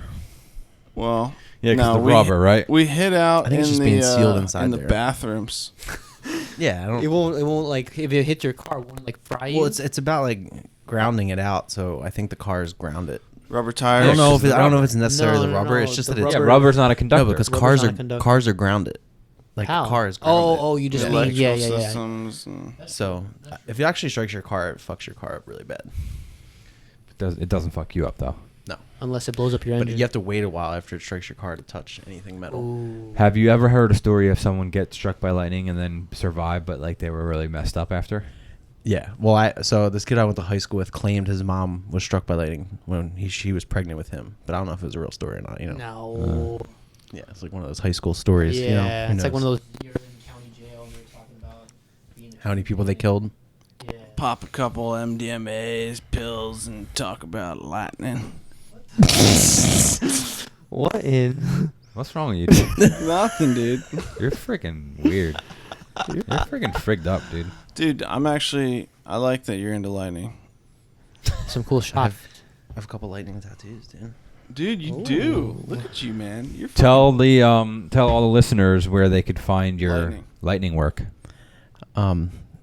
Well, Yeah, because no, the we- rubber, right? We hid out I think in it's just the being sealed inside in the there. bathrooms. Yeah, I don't. It won't like if it hits your car, it won't like fry you. Well, it's about like grounding it out. So I think the car is grounded. Rubber I tires. don't know if the I don't know if rubber. it's necessarily No, the no, rubber. no, It's just the that it's Yeah, rubber- rubber's not a conductor. no because Rubber's cars not a are conductor. cars are grounded. Like How? the car is grounded. Oh, you just Yeah, mean electrical yeah. systems and- So if it actually strikes your car, it fucks your car up really bad. It doesn't fuck you up though. No, Unless it blows up your but engine. you have to wait a while after it strikes your car to touch anything metal. Ooh. Have you ever heard a story of someone get struck by lightning and then survive, but like they were really messed up after? Yeah. Well, so this kid I went to high school with claimed his mom was struck by lightning when she was pregnant with him, but I don't know if it was a real story or not. You know. No. Yeah, it's like one of those high school stories. Yeah, You know, who it's like one of knows? those. You're in county jail and they're talking about being How many people they killed? Yeah. pop a couple MDMA's pills and talk about lightning. What in? What's wrong with you, dude? Nothing, dude. You're freaking weird. You're freaking frigged up, dude. Dude, I like that you're into lightning. Some cool I shot. have a couple lightning tattoos, dude. Dude, you do. Look at you, man. You're Tell all the listeners where they could find your Lightning. lightning work.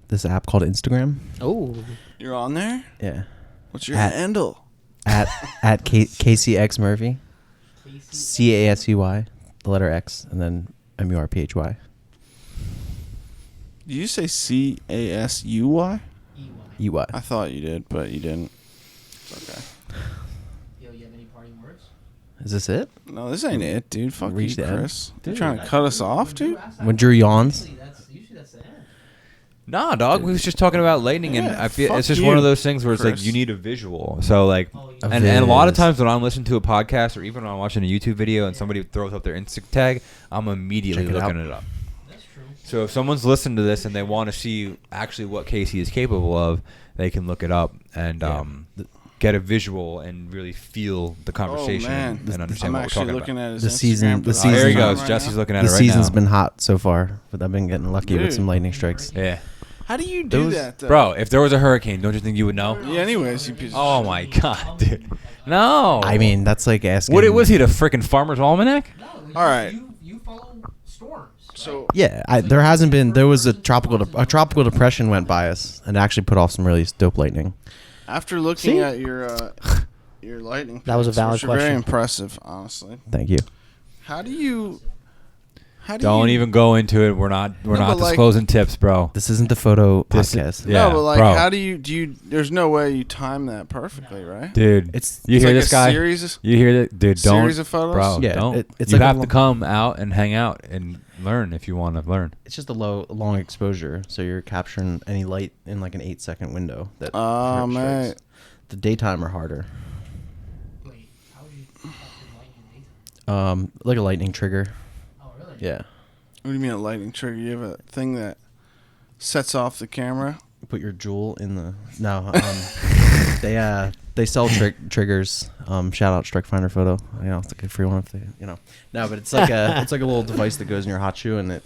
This app called Instagram. Oh. You're on there? Yeah. What's your At- handle? at KCX Murphy, CASUY, the letter X, and then MURPHY. Did you say CASUY? EY. I thought you did, but you didn't. It's okay. Yo, you have any parting words? Is this it? No, this ain't it, dude. Fuck Reach you, the end. Chris. You trying to cut us off, dude? When Drew yawns. Usually that's the end. Nah, dog. We was just talking about lightning, and Yeah, I feel fuck it's just you, one of those things where it's like Chris. you need a visual. So like, Oh, you A and a lot of viz. times when I'm listening to a podcast or even when I'm watching a YouTube video and somebody throws up their Insta tag, I'm immediately Check it looking out. it up. That's true. So if someone's listening to this and they want to see actually what Casey is capable of, they can look it up and get a visual and really feel the conversation man. and understand I'm what we're actually talking looking about. at his The season- Instagram the page. Oh, there he season- goes. Right Jesse's now. looking at The it right season's now. been hot so far, but I've been getting lucky with Dude. some lightning strikes. Yeah, How do you do Those- that, though? bro. If there was a hurricane, don't you think you would know? Yeah, anyways, you piece of Oh shit. my god, dude. No. I mean, that's like asking. what was he? The freaking Farmer's Almanac? No, All right. You follow storms. So, Yeah, there hasn't been. There was a tropical depression went by us and actually put off some really dope lightning. after looking See? at your lightning, That was a pics, valid which are very question. impressive, honestly. Thank you. How do you? Don't even go into it. We're not but like- disclosing tips, bro. This isn't the photo This is- podcast. yeah. No, but like, bro. how do you? There's no way you time that perfectly, right? Dude, It's you It's hear like this a guy? Series, You hear that, dude? Don't, series of photos. bro. Yeah, don't. it's You like a have lo- to come out and hang out and learn if you want to learn. it's just a long exposure, so you're capturing any light in like an 8-second window. That Oh, strikes. man. The daytime are harder. Wait, how would you capture light in the daytime? Like a lightning trigger. Oh, really? Yeah. What do you mean a lightning trigger? You have a thing that sets off the camera. Put your jewel in the they sell triggers. Shout out Strike Finder Photo. It's like a free one if they No, but it's like a little device that goes in your hot shoe and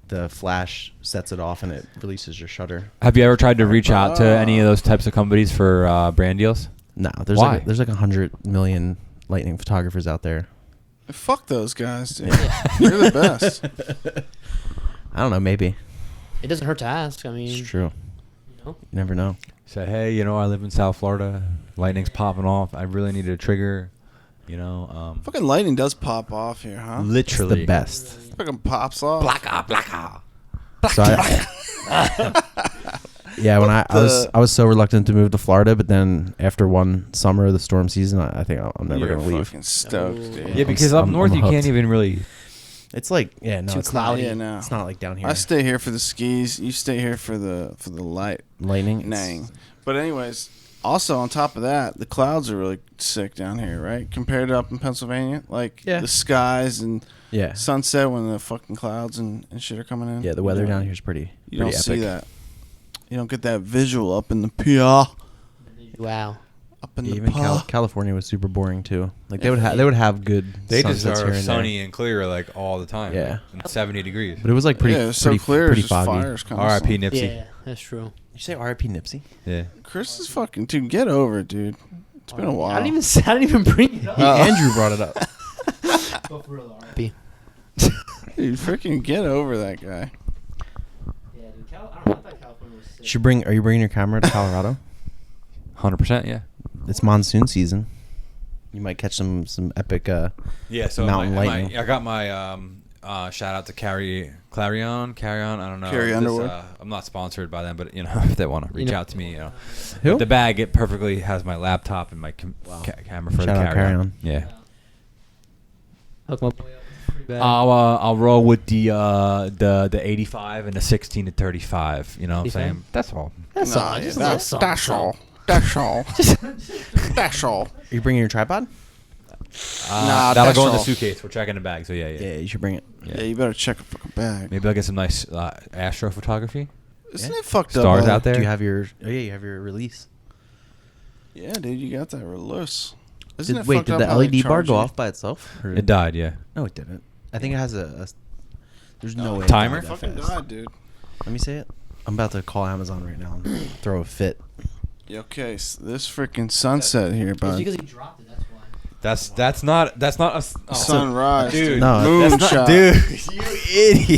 the flash sets it off and it releases your shutter. Have you ever tried to reach out to any of those types of companies for brand deals? No, there's Why? there's like 100 million lightning photographers out there. Fuck those guys, dude. You're the best. I don't know, maybe. It doesn't hurt to ask. I mean, It's true. you know? You never know. Say, hey, I live in South Florida. Lightning's popping off. I really needed a trigger. You know, Fucking lightning does pop off here, huh? literally the best. Fucking pops off. So yeah, when I was so reluctant to move to Florida, but then after one summer of the storm season, I think I'm never You're gonna leave. fucking stoked, dude. Yeah, because up I'm north you hooked. can't even really. It's like no, Too it's cloudy. not. Yeah, no. It's not like down here. I stay here for the skis. You stay here for the Lightning. it's- lightning. But anyways, also on top of that, the clouds are really sick down here, right? Compared to up in Pennsylvania, like Yeah. the skies and Yeah, sunset when the fucking clouds and shit are coming in. yeah. The weather down here is pretty. You don't pretty see epic. that. You don't get that visual up in the PA. Wow. Up in Yeah, the even PA. California was super boring too. Like they would have good. They just sunsets are here and sunny and clear like all the time. Yeah. and 70 degrees. But it was like pretty. Yeah, it was so pretty, clear. Pretty It's just foggy. fires R.I.P. constantly. Nipsey. Yeah, that's true. You say R.I.P. Nipsey? Yeah. Chris is fucking dude. Get over it, dude. It's been a while. I didn't even bring it up. Andrew brought it up. But for real, Be- Dude, freaking get over that guy. yeah, dude. I don't know. I thought California was sick. Are you bringing your camera to Colorado? 100%. Yeah. It's monsoon season. You might catch some epic. Yeah. So Mountain lightning. I got my shout out to Clarion. I don't know. Carrie Underwood. I'm not sponsored by them, but you know if they want to reach out to me, you know. Who? But the bag it perfectly has my laptop and my camera for Shout the out Carry Carry On. On. Yeah. Hook 'em up. I'll roll with the 85 and the 16 to 35. You know what I'm 85? saying? That's all. That's all. Just a little something, That's all. That's all. That's all. Are you bringing your tripod? Nah, that'll that's go in the all. suitcase. We'll check in the bag. So yeah. Yeah, you should bring it. Yeah, you better check a fucking bag. Maybe I'll get some nice astrophotography. Isn't it fucked up? Stars Ollie? out there. Do you have your? Oh yeah, you have your release. Yeah, dude, you got that release. Isn't it Wait, fucked did up the how they LED bar charge go you? off by itself? Or It died. Yeah. No, it didn't. I think it has a there's no way. it Timer? died that Fucking fast. died, dude. Let me say it. I'm about to call Amazon right now and throw a fit. Yeah, okay, this freaking sunset here, It's bud. because he dropped it. That's why. That's not a Sunrise, dude. No, moonshot. Dude, you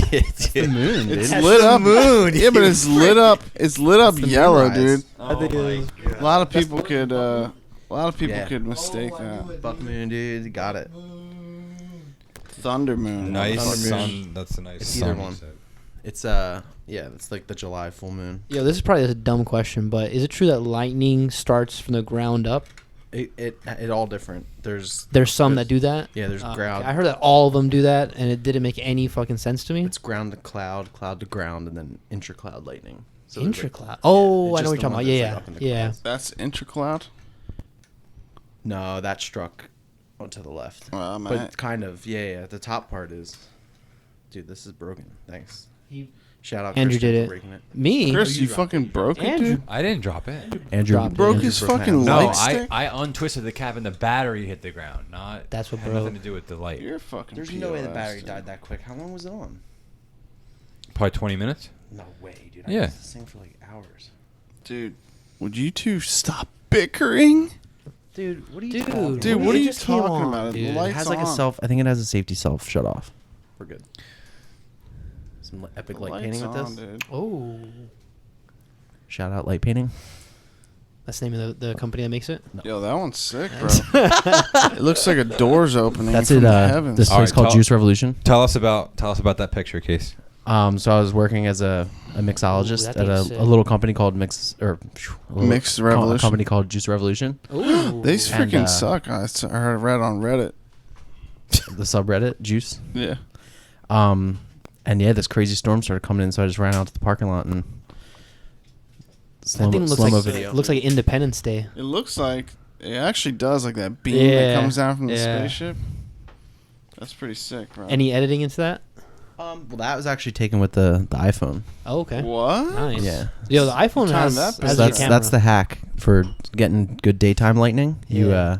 idiot. The moon, dude. It's That's lit the up. moon, Yeah, but you it's lit up. It's lit up the yellow, moonrise. dude. I think A lot of people could. A lot of people Yeah. could mistake Oh, I knew that. it. Buck moon, dude. Got it. Thunder moon. Nice Thunder moon. sun. That's a nice It's sun. either one. It's yeah, it's like the July full moon. Yo, this is probably a dumb question, but is it true that lightning starts from the ground up? It all different. There's Some that do that. Yeah, there's Okay. ground. I heard that all of them do that, and it didn't make any fucking sense to me. It's ground to cloud, cloud to ground, and then intracloud lightning. So there's, like- Intracloud. Oh, it's I know just what you're the talking one about. that's, Yeah, like, up in the yeah. clouds. That's intracloud. No, that struck to the left. Well, I'm But at- kind of, yeah. The top part is, dude. This is broken. Thanks. He Shout out Andrew Christian did for it. breaking it. Me? Chris, you fucking broke it, Andrew. dude. I didn't drop it. Andrew Dropped it. Broke Andrew his broke fucking half. No, light stick. I untwisted the cap and the battery hit the ground. Not That's what had broke. nothing to do with the light. You're fucking. There's no way the POS, battery dude. died that quick. How long was it on? Probably 20 minutes. No way, dude. Yeah. used this thing for like hours. Dude, would you two stop bickering? Dude, what are Dude, talking Dude, What what it are you just came talking on, about? The dude. It light's has like a on. self. I think it has a safety self shut off. We're good. Some epic The light light's painting with on, this. dude. Oh, Shout out light painting. that's the name of the company that makes it. Yo, that one's sick, bro. It looks like a door's opening. That's from it. the heavens. This All place right, called tell- Juice Revolution. Tell us about that picture, Case. So I was working as a mixologist Ooh, that at thing's a sick. little company called Mixed Revolution. A company called Juice Revolution. Ooh. These And, freaking suck. I read on Reddit. The subreddit Juice. Yeah. And yeah, this crazy storm started coming in, so I just ran out to the parking lot and That thing looks slow-mo like video. looks like Independence Day. It looks like it actually does, like that beam that Yeah, comes down from the yeah. spaceship. That's pretty sick, bro. Any editing into that? Well, that was actually taken with the iPhone. Oh, okay. What? Nice. Yeah. Yo, the iPhone Time has, that has So a that's camera. that's the hack for getting good daytime lightning. You Yeah.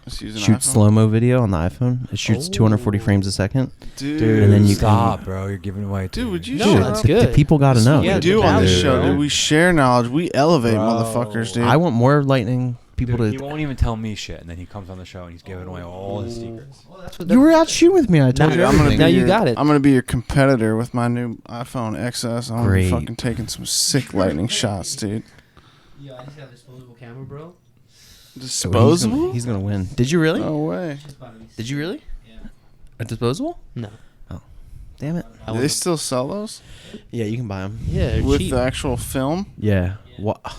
Let's use an shoot iPhone. slow mo video on the iPhone. It shoots 240 Oh. frames a second. Dude. And then you stop, bro. You're giving away. Dude, would you No, shut Dude, that's up? good. The people got to That's know. what Yeah, we the do on this value, show, bro. dude. We share knowledge. We elevate Bro. motherfuckers, dude. I want more lightning people Dude, he to. won't even tell me shit, and then he comes on the show and he's giving away all his secrets. well, that's what You were out shooting with me. I told Now- you I'm gonna everything. Now be you your- got it. I'm gonna be your competitor with my new iPhone XS. I'm gonna Great. be fucking taking some sick lightning shots, dude. Yeah, I just got a disposable camera, bro. Disposable? He's gonna win. Did you really? No way. Did you really? Yeah. A disposable? No. Damn it. I Do they want- still sell those Yeah, you can buy them. yeah, they're with cheap. the actual film? Yeah. Yeah. What?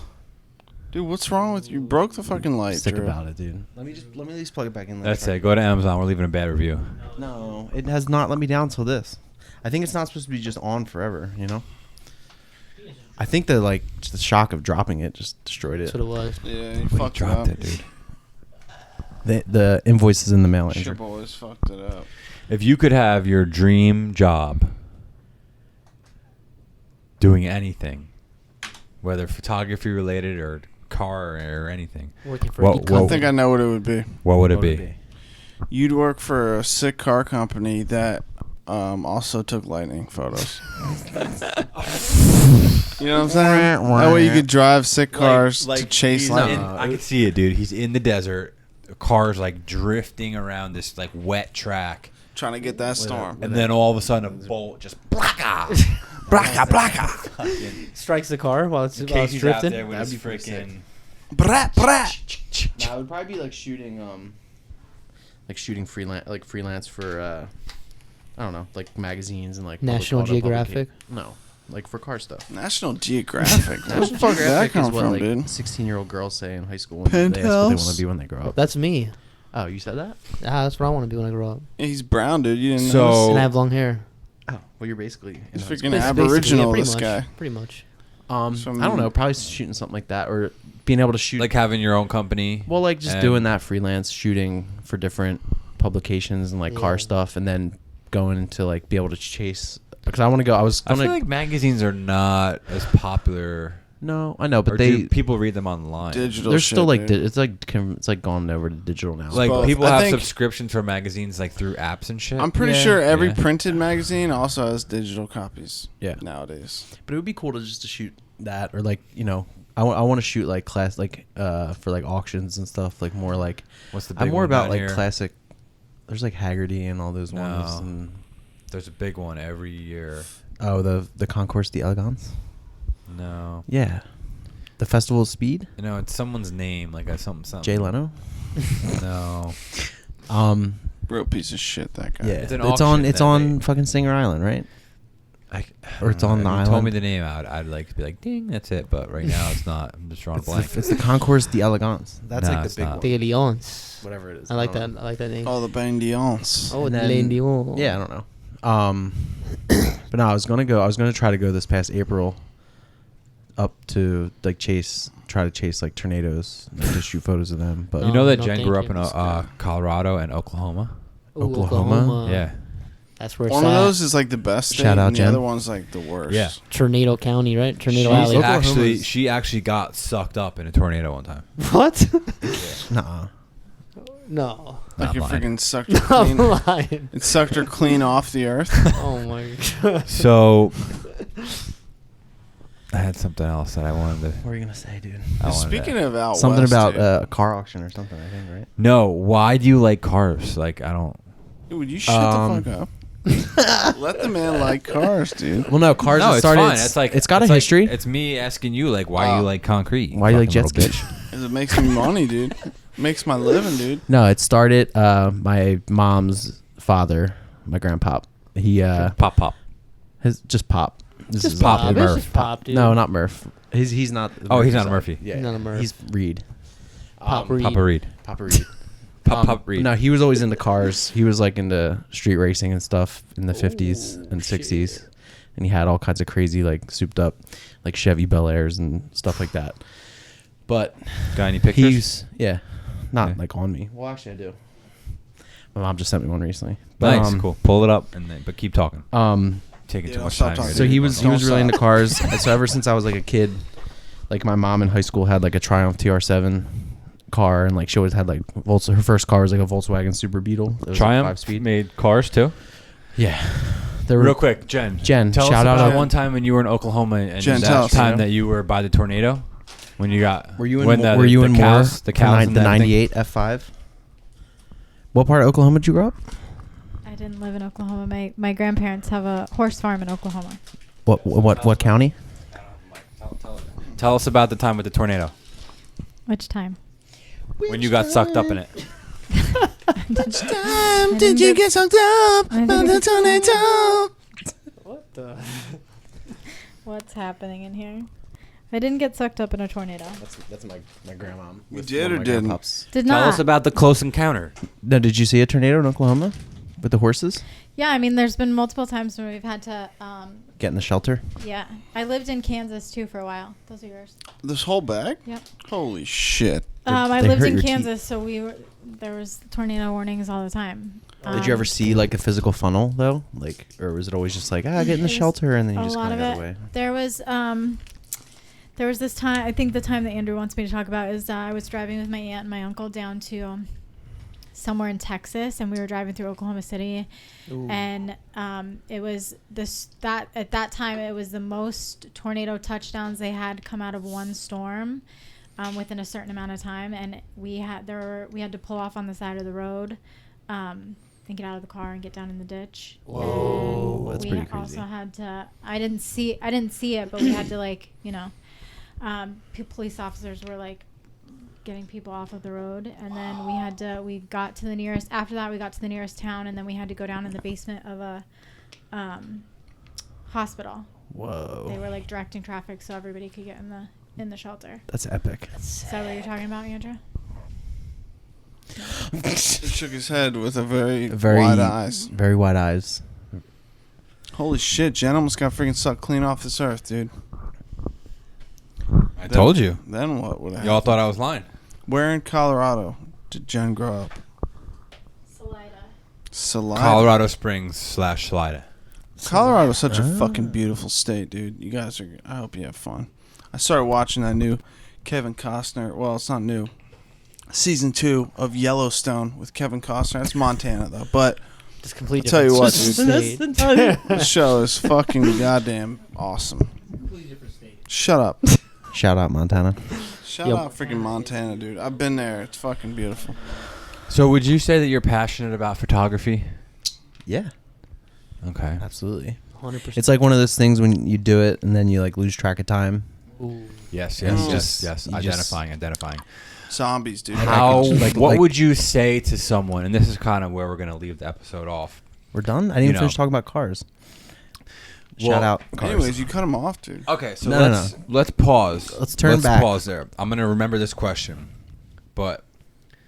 Dude, what's wrong with you? Broke the fucking light. Sick Drew. about it, dude. Let me at least plug it back in. That's it. Go to Amazon. We're leaving a bad review. No, it has not let me down till this. I think it's not supposed to be just on forever. You know. I think the just the shock of dropping it just destroyed That's it. what it was. Yeah, you fucked it up. Dropped it, dude. The invoice is in the mail. Andrew. Chip always fucked it up. If you could have your dream job doing anything, whether photography related or car or anything, Working for Well, Econ. well- I think I know what it would be. what would it What be? would it You'd work for a sick car company that also took lightning photos. You know what I'm saying? That way you could drive sick cars to chase he's lightning. I could see it, dude. He's in the desert. The car's like drifting around this like wet track, Trying to get that storm. and then all of a sudden a bolt just blacka, blacka. Strikes the car while it's Casey's out drifting. there with That'd his be pretty sick. freaking. Brat, brat. Nah, it would probably be like shooting freelance for I don't know, like magazines and like National Geographic. No, like for car stuff. National Geographic. Where the National fuck did that Geographic come is what from, like dude? 16-year-old girls say in high school. When they ask what they want Penthouse. to be when they grow up. That's me. Oh, you said that? That's what I want to be when I grow up. Yeah, he's brown, dude. You didn't So- know. And I have long hair. Oh, well, you're basically. He's in high freaking school. Basically, aboriginal, yeah, pretty this much, guy. Pretty much. So, I don't know. Probably shooting something like that, or being able to shoot. Like having your own company. well, like just and- doing that freelance shooting for different publications and like car Yeah. stuff, and then going into like be able to chase. Because I want to go. I was I gonna. feel like magazines are not as popular. no, I know, Or but do people read them online. digital there's shit, still like dude. it's like gone over to digital now. Like both. people I have think- subscriptions for magazines like through apps and shit. I'm pretty Yeah. sure every Yeah. printed magazine also has digital copies. Yeah. Nowadays. But it would be cool to just to shoot that, or like I want to shoot like class for like auctions and stuff, like more like What's the big I'm more one about down like here? classic. There's like Haggerty and all those ones, No. and There's a big one every year. oh the Concours d'Elegance. No, Yeah, the Festival of Speed. no, it's someone's name, like a something. Jay Leno. No, Real piece of shit, that guy. Yeah, It's an it's auction on it's that on they- fucking Singer Island, right? Or it's on if the you island. told me the name, I'd like be like, ding, that's it. But right now it's not. I'm just drawing a It's blank. the Concours d'Elegance. That's No, like it's the big not. one. De Leon's. Whatever it is. I like don't that. know. I like that name. Oh, the Bang Dions. Oh, And De then- Leon. Yeah, I don't know. But no, I was gonna try to go this past April up to like try to chase like tornadoes, like, to shoot photos of them. But You know that no, Jen thank grew up you. in Colorado and Oklahoma. Ooh, Oklahoma? Yeah, That's where it's One of at. those is like the best Shout thing, out, and the Jen. other one's like the worst. Yeah. Tornado County, right? Tornado She's Alley. she actually got sucked up in a tornado one time. What? nah. No. Like Not it lying. freaking sucked her I'm clean. lying. It sucked her clean off the earth. Oh my god. So I had something else that I wanted to. What were you gonna say, dude? I wanted Speaking to, of out Something west, about dude. a car auction or something, I think, right? no, why do you like cars? Like I don't. Dude, would you shut Um, the fuck up? Let the man like cars, dude. Well, no, cars. No, it it's started. fine. It's like it's got a like- history. It's me asking you like why you like concrete. Why you like fucking jet little ski? bitch. 'Cause it makes me money, dude. Makes my living, dude. No, it started. My mom's father, my grandpa. He Pop pop. his just Pop. This Just is Pop. Pop. It's Murph. just Pop, dude. No, not Murph. He's not. Oh, he's not a son. Murphy. Yeah, He's not a Murph. He's Reed. Pop Reed. Papa Reed. Papa Reed. Pop Reed. No, he was always into cars. He was like into street racing and stuff in the 50s and 60s. And he had all kinds of crazy, like souped up, like Chevy Bel Airs and stuff like that. But Got any pictures? he's, not Yeah. like on me. Well, actually, I do. My mom just sent me one recently. Nice, cool. Pull it up and then, but keep talking. Taking Yeah, too much stop time. talking. here, So dude. he was Don't really into stop. cars. So ever since I was like a kid, like my mom in high school had like a Triumph TR7 car, and like she always had like her first car was like a Volkswagen Super Beetle. It was Triumph like 5-speed. made cars too. Yeah, there were Real quick, Jen. Jen, tell shout us out about to- one time when you were in Oklahoma and Jen, tell that us. time that you were by the tornado. When you got Were you in? when Were you in Moore? cows, the cows, and the that thing? '98 F5. What part of Oklahoma did you grow up? I didn't live in Oklahoma. My grandparents have a horse farm in Oklahoma. What county? Tell us about the time with the tornado. Which time? When you got sucked up in it. Time did you get sucked up by the tornado? What the? What's happening in here? I didn't get sucked up in a tornado. That's my grandma. You did or didn't? Did Tell not. us about the close encounter. No, did you see a tornado in Oklahoma with the horses? Yeah, I mean, there's been multiple times where we've had to. Get in the shelter. Yeah, I lived in Kansas too for a while. Those are yours. This whole bag? Yep. Holy shit. I they lived hurt in your Kansas, so there was tornado warnings all the time. Did you ever see like a physical funnel though, like, or was it always just like get in the It was shelter and then you a just lot kind of of it. got away? There was this time. I think the time that Andrew wants me to talk about is I was driving with my aunt and my uncle down to somewhere in Texas, and we were driving through Oklahoma City, and it was at that time it was the most tornado touchdowns they had come out of one storm within a certain amount of time, and we had to pull off on the side of the road. And get out of the car and get down in the ditch. Whoa, And that's we pretty crazy. also had to. I didn't see it, but we had to police officers were like getting people off of the road, and then we got to the nearest. After that, we got to the nearest town, and then we had to go down in the basement of a hospital. Whoa, They were like directing traffic so everybody could get in the shelter. that's epic. Is that what you're talking about, Andrew? He shook his head with a very Very wide eyes. Very wide eyes. Holy shit, Jen almost got freaking sucked clean off this earth, dude. I told you. Then what would have Y'all happened? thought I was lying. Where in Colorado did Jen grow up? Salida. Salida. Colorado Springs / Salida. Colorado's such a fucking beautiful state, dude. You guys are. I hope you have fun. I started watching that new Kevin Costner. Well, it's not new. Season 2 of Yellowstone with Kevin Costner. That's Montana though, but Just complete. I'll tell you what, different dude. state. the show is fucking goddamn awesome. Completely different state. Shut up. Shout out Montana. Shout Yep. out freaking Montana, dude. I've been there. It's fucking beautiful. So would you say that you're passionate about photography? Yeah, Okay. absolutely. 100%. It's like one of those things when you do it and then you like lose track of time. Ooh. Yes, And yes, you yes, yes. you just- Identifying. Zombies, dude. How? like- what like- would you say to someone? And this is kind of where we're gonna leave the episode off. We're done. I didn't You even finish know. talking about cars. Well, Shout out cars. Anyways, you cut him off, dude. Okay, so No, let's pause. Let's turn back. Pause there. I'm gonna remember this question, but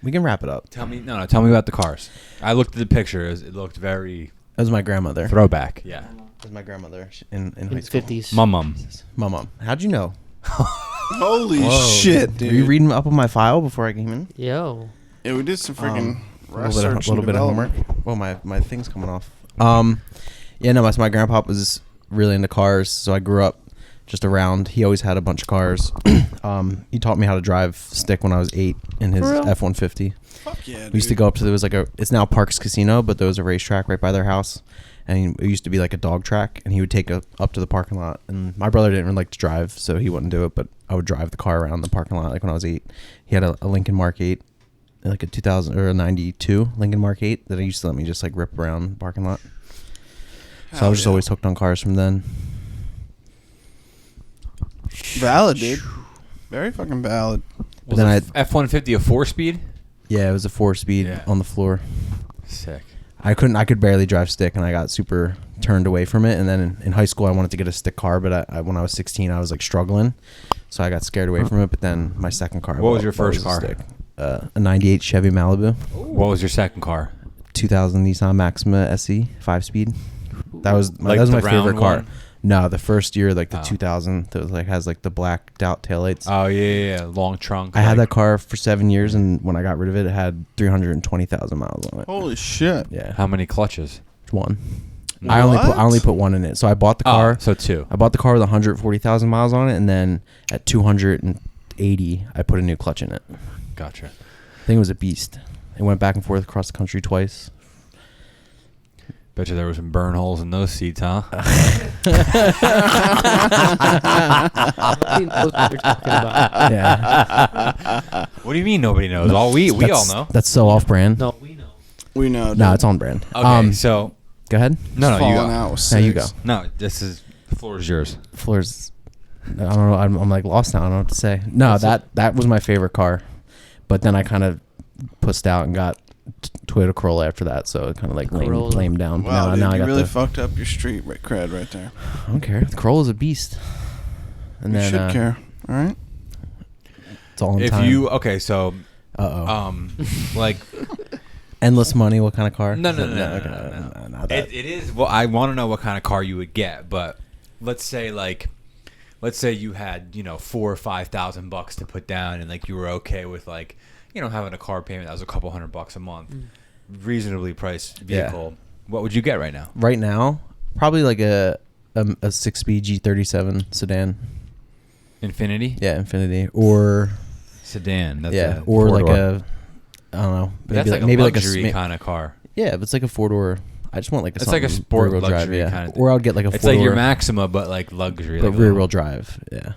We can wrap it up. tell me about the cars. I looked at the picture. It looked very That was my grandmother. throwback. Yeah. That was my grandmother in In high the school. 50s. My mom. My mom. How'd you know? Holy shit, dude. Were you reading up on my file before I came in? Yo. Yeah, we did some freaking A little research and bit of homework. development. Well, my thing's coming off. Yeah, no, my grandpa was really into cars, so I grew up just around. He always had a bunch of cars. He taught me how to drive stick when I was 8 in his For real? F-150. Fuck yeah, dude. We used to go up to, there was like it's now Parks Casino, but there was a racetrack right by their house. And it used to be like a dog track, and he would take up to the parking lot. And my brother didn't really like to drive, so he wouldn't do it, but I would drive the car around the parking lot like when I was 8. He had a Lincoln Mark 8, like a 2000 or a 92 Lincoln Mark 8 that he used to let me just like rip around the parking lot. So I Hell was just yeah. always hooked on cars from then. Valid, dude. Very fucking valid. But then F-150 a 4-speed. Yeah, it was a 4-speed Yeah. on the floor. Sick. I could barely drive stick, and I got super turned away from it. And then in high school, I wanted to get a stick car, but when I was 16, I was like struggling, so I got scared away from it. But then my second car. What was your that first a car? stick. A '98 Chevy Malibu, What was your second car? 2000 Nissan Maxima SE 5-speed. That was Like that was the my favorite round car. one? No, the first year, like the Oh. 2000, that was like has like the blacked out taillights. Oh yeah. Long trunk. I had like- that car for 7 years, and when I got rid of it, it had 320,000 miles on it. Holy shit. Yeah, How many clutches? one. I only put one in it. So I bought the car. So 2. I bought the car with 140,000 miles on it, and then at 280, I put a new clutch in it. Gotcha. I think it was a beast. It went back and forth across the country twice. Bet you there was some burn holes in those seats, huh? Nobody knows what you're talking about. Yeah, What do you mean nobody knows? We all That's- know. That's so off-brand. No. We know. We know, dude. No, it's on brand. Okay, so Go ahead. no, you Falling go. out with Now you six. go. No, the floor is yours. Floors. I don't know. I'm like lost now. I don't know what to say. No, that was my favorite car. But then I kind of pussed out and got Toyota Corolla after that, so it kind of like Corolla. lame down. Wow, dude, now I you got really the. fucked up your street cred right there. I don't care. The Corolla's a beast. And You then should care. All right. it's all in If time. you okay, so Uh-oh. like Endless money. What kind of car? no, Okay, not that. it is. Well, I want to know what kind of car you would get, but let's say you had $4,000 or $5,000 to put down, and like you were okay with like having a car payment that was a couple $100 a month, reasonably priced vehicle. What would you get right now? Right now, probably like a 6-speed G37 sedan. Infinity Yeah, Infinity. Or sedan. That's yeah, a or like four-door. I don't know. But that's like a maybe luxury like a kind of car. Yeah, if it's like a 4-door. I just want like a It's like a something sport rear-wheel luxury drive, kind of thing. Or I would get like a 4-door. It's like your Maxima, but like luxury. but like a rear little- wheel drive. Yeah,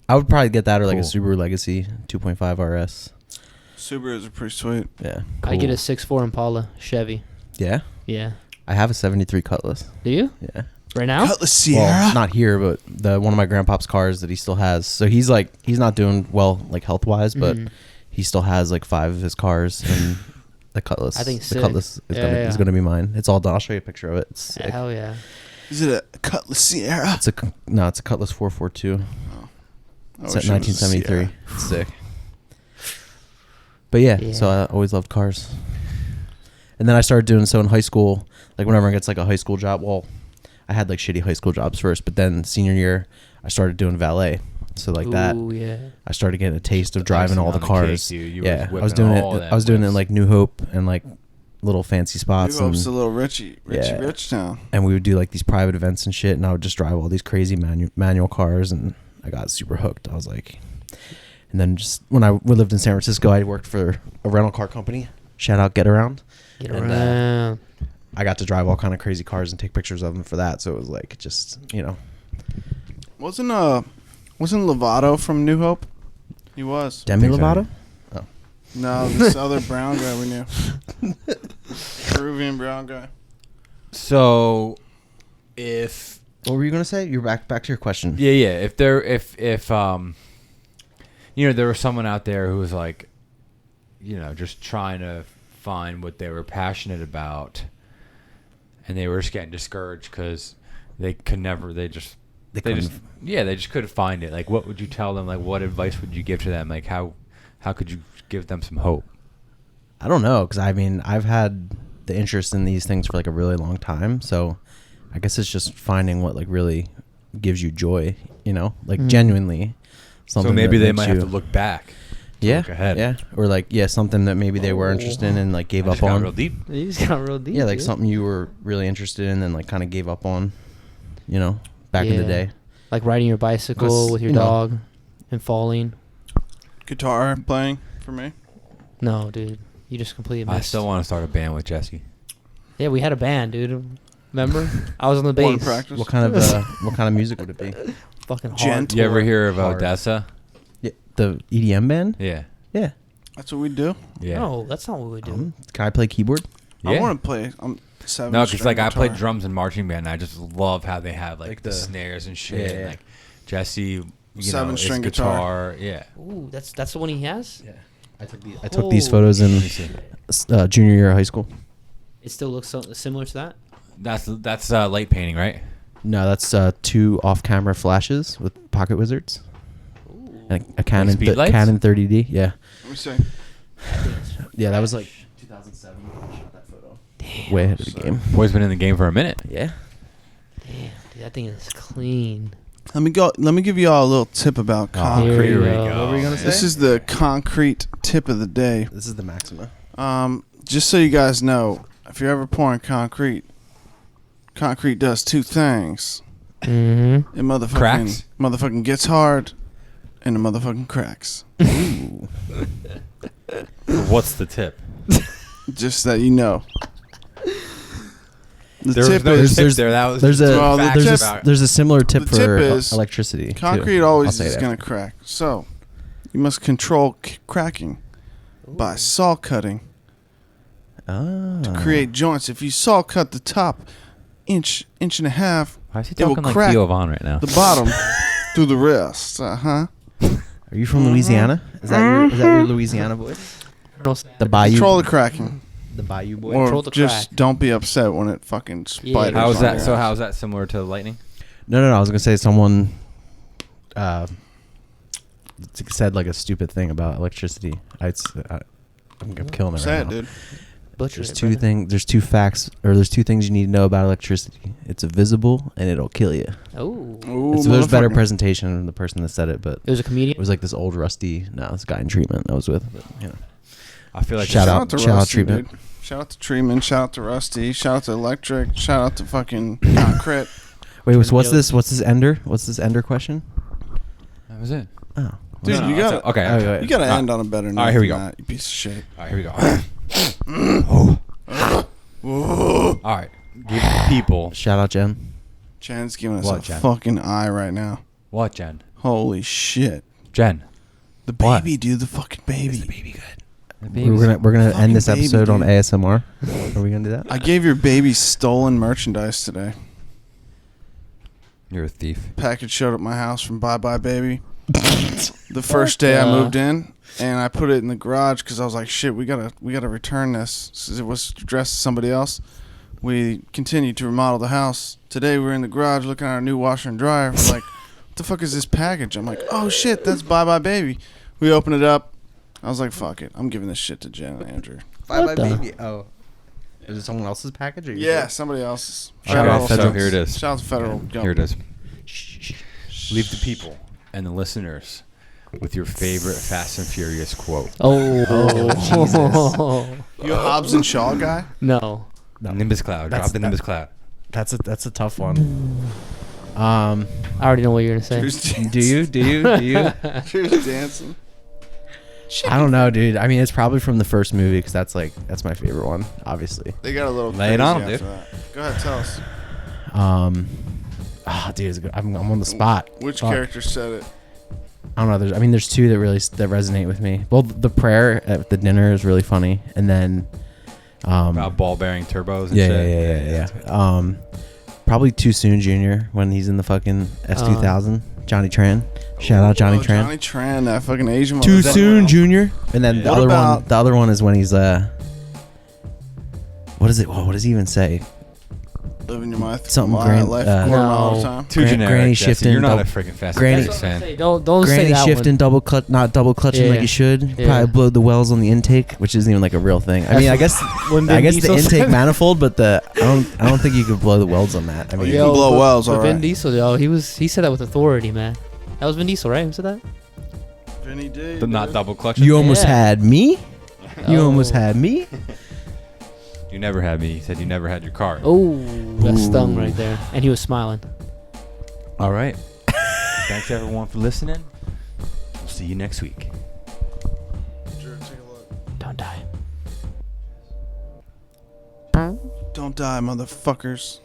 I would probably get that or like a Cool. Subaru Legacy 2.5 RS. Subarus are pretty sweet. Yeah, I get a Cool. 6.4 Impala Chevy. yeah. Yeah. I have a 73 Cutlass. Do you? Yeah. Right now? Cutlass Sierra. Well, not here, but one of my grandpa's cars that he still has. So he's not doing well like health wise, but Mhm. he still has like 5 of his cars and the Cutlass. I think the sick. Cutlass is Yeah. gonna be mine. It's all done. I'll show you a picture of it. It's sick. Hell yeah. Is it a Cutlass Sierra? It's a Cutlass 442. I It's wish at it was a 1973. Sierra. It's sick. But yeah, so Yeah. I always loved cars. And then I started doing so in high school. Like whenever I gets like a high school job, well, I had like shitty high school jobs first, but then senior year I started doing valet. So like that, Ooh, yeah. I started getting a taste of driving Icing all the on the cars. cake, dude. You Yeah, was I was whipping doing it. all that I was doing it in whips. like New Hope and like little fancy spots, New and Hope's a little Richie Yeah. Rich town. we would do like these private events and shit. And I would just drive all these crazy manual cars, and I got super hooked. I was like, and then just when we lived in San Francisco, I worked for a rental car company. Shout out Get Around. Get And, around. I got to drive all kind of crazy cars and take pictures of them for that. So it was like just Wasn't Lovato from New Hope? He was. Demi think so. Lovato. No, this other brown guy we knew. Peruvian brown guy. So, if What were you gonna say? You're back to your question. yeah, if there was someone out there who was like, just trying to find what they were passionate about, and they were just getting discouraged because they just couldn't find it. Like, what would you tell them? Like, what advice would you give to them? Like, how could you give them some hope? I don't know, because I mean, I've had the interest in these things for like a really long time. So I guess it's just finding what like really gives you joy, like genuinely. So maybe that they makes might have you- to look back. Yeah, look ahead. yeah, or like something that maybe they were interested in and like gave I up just got on. real deep. You just got real deep. Yeah, like dude. something you were really interested in and like kind of gave up on, back in the Yeah. day. Like riding your bicycle Because, with your you know- dog and falling. Guitar playing for me. No, dude. You just completely I missed. still want to start a band with Jesse. Yeah, we had a band, dude. Remember? I was on the One bass. practice. What kind of music would it be? Fucking hard. Gent- You ever hear of Hard. Odessa? Yeah, the EDM band. Yeah. Yeah. That's what we do. Yeah. No, that's not what we do. Can I play keyboard? Yeah. I want to play. I'm 7. No, because like I played guitar. drums in marching band. And I just love how they have like, Like the the- snares and shit. Yeah, and, yeah. like Jesse, you know, his 7-string guitar. Yeah. Ooh, that's the one he has. Yeah. I took these Holy photos Let me in see. junior year of high school. It still looks similar to that. That's light painting, right? No, that's 2 off-camera flashes with Pocket Wizards. Ooh. And a Canon speed lights? Canon 30D. Yeah. Let me see. Yeah, that was like 2007. I shot that photo. Way ahead of the game. Boy's been in the game for a minute. Yeah. Damn, dude, that thing is clean. Let me give you all a little tip about Oh, concrete. Here we go. go. What were you gonna say? This is the concrete tip of the day. This is the Maxima. Just so you guys know, if you're ever pouring concrete does 2 things. Mm-hmm. It Cracks? motherfucking gets hard, and it motherfucking cracks. Ooh. What's the tip? Just that you know. The There tip was no is tip there. That was There's just a Well, the facts tip- about- there's a similar tip The for tip is electricity. too. concrete I'll always say is that. going to crack. So you must control cracking by saw cutting Ah. to create joints. If you saw cut the top inch and a half, Why is he it will talking like crack Theo Von right now? the bottom through the rest. Are you from Louisiana? Is that your Louisiana voice? The Bayou. Control the cracking. The Bayou boy. Or Control the just crack. don't be upset when it fucking spiders. Yeah. How is on that? your So ass. how is that similar to lightning? No. I was gonna say someone said like a stupid thing about electricity. I'm killing it Say right it, now. dude. Butchered There's it, two brother. things. There's two facts, or there's two things you need to know about electricity. It's invisible and it'll kill you. Oh, Ooh, There's better motherfucker. presentation than the person that said it, but it was a it comedian. was like this old rusty. No, this guy in treatment I was with. But, you know. I feel like Shout Shout out- out to shout out Rusty, treatment. dude. Shout out to treatment. Shout out to Rusty. Shout out to electric. Shout out to fucking concrete. Wait, Turn what's jokes. this? What's this ender? What's this ender question? That was it. Oh, Dude, No, you that's got it. Okay. Oh, okay. wait. You gotta All right. end on a better note. All right, here we than go. that, you piece of shit. All right, here we go. All right. Give the people. shout out Jen. Jen's giving us What, a Jen? fucking eye right now. What, Jen? Holy shit. Jen. The What? baby, dude. The fucking baby. baby good? We're gonna Fucking end this baby, episode on dude. ASMR. Are we gonna do that? I gave your baby stolen merchandise today. You're a thief. Package showed up at my house from Bye Bye Baby. The first day I moved in, and I put it in the garage because I was like, "Shit, we gotta return this." Since it was addressed to somebody else. We continued to remodel the house. Today we're in the garage looking at our new washer and dryer. We're like, "What the fuck is this package?" I'm like, "Oh shit, that's Bye Bye Baby." We open it up. I was like, "Fuck it, I'm giving this shit to Jen and Andrew." Bye What the- baby. Oh, is it someone else's package? Or Yeah, somebody else's. Okay, Shout out, so here it is. Shout out to Federal. Here it is. Leave the people and the listeners with your favorite Fast and Furious quote. Oh, You a Hobbs and Shaw guy? no. No. Nimbus Cloud. Drop That's- the Nimbus Cloud. That's a tough one. I already know what you're gonna say. Drew's dancing. Do you? Drew's dancing. I don't know, dude. I mean, it's probably from the first movie because that's my favorite one, obviously. They got a little Lay it crazy on 'em, after dude. that. Go ahead, tell us. Dude, it's good. I'm on the spot. Which Fuck. character said it? I don't know. There's two that really that resonate with me. Well, the prayer at the dinner is really funny, and then About ball bearing turbos and yeah, shit. yeah. Probably Too Soon Jr. when he's in the fucking S2000. Johnny Tran. Shout out Johnny Oh, Tran. Johnny Tran, that fucking Asian Too motherfucker. Soon Jr. And then the What other one. about- The other one is when he's What is it? What does he even say? Living your life. Something life grand- quarter no. mile all the time. Too Gran- generic. Granny Jesse. shifting, You're not double- a freaking Fast Granny- and Furious fan. Don't say Granny that shifting, one. double clutch, not double clutching like Yeah. you should. Yeah. Probably blow the wells on the intake, which isn't even like a real thing. I mean, I guess When I Vin guess the Diesel intake said- manifold, but I don't think you could blow the welds on that. I mean, You can blow but- wells, but all Vin right. Diesel, yo, he said that with authority, man. That was Vin Diesel, right? Who said that? Vinny D. But not double clutching. you almost Yeah. had me. You Oh. almost had me. You never had me. You said you never had your car. Oh, that stung right there. And he was smiling. All right. Thanks everyone for listening. We'll see you next week. Drew, take a look. Don't die. Don't die, motherfuckers.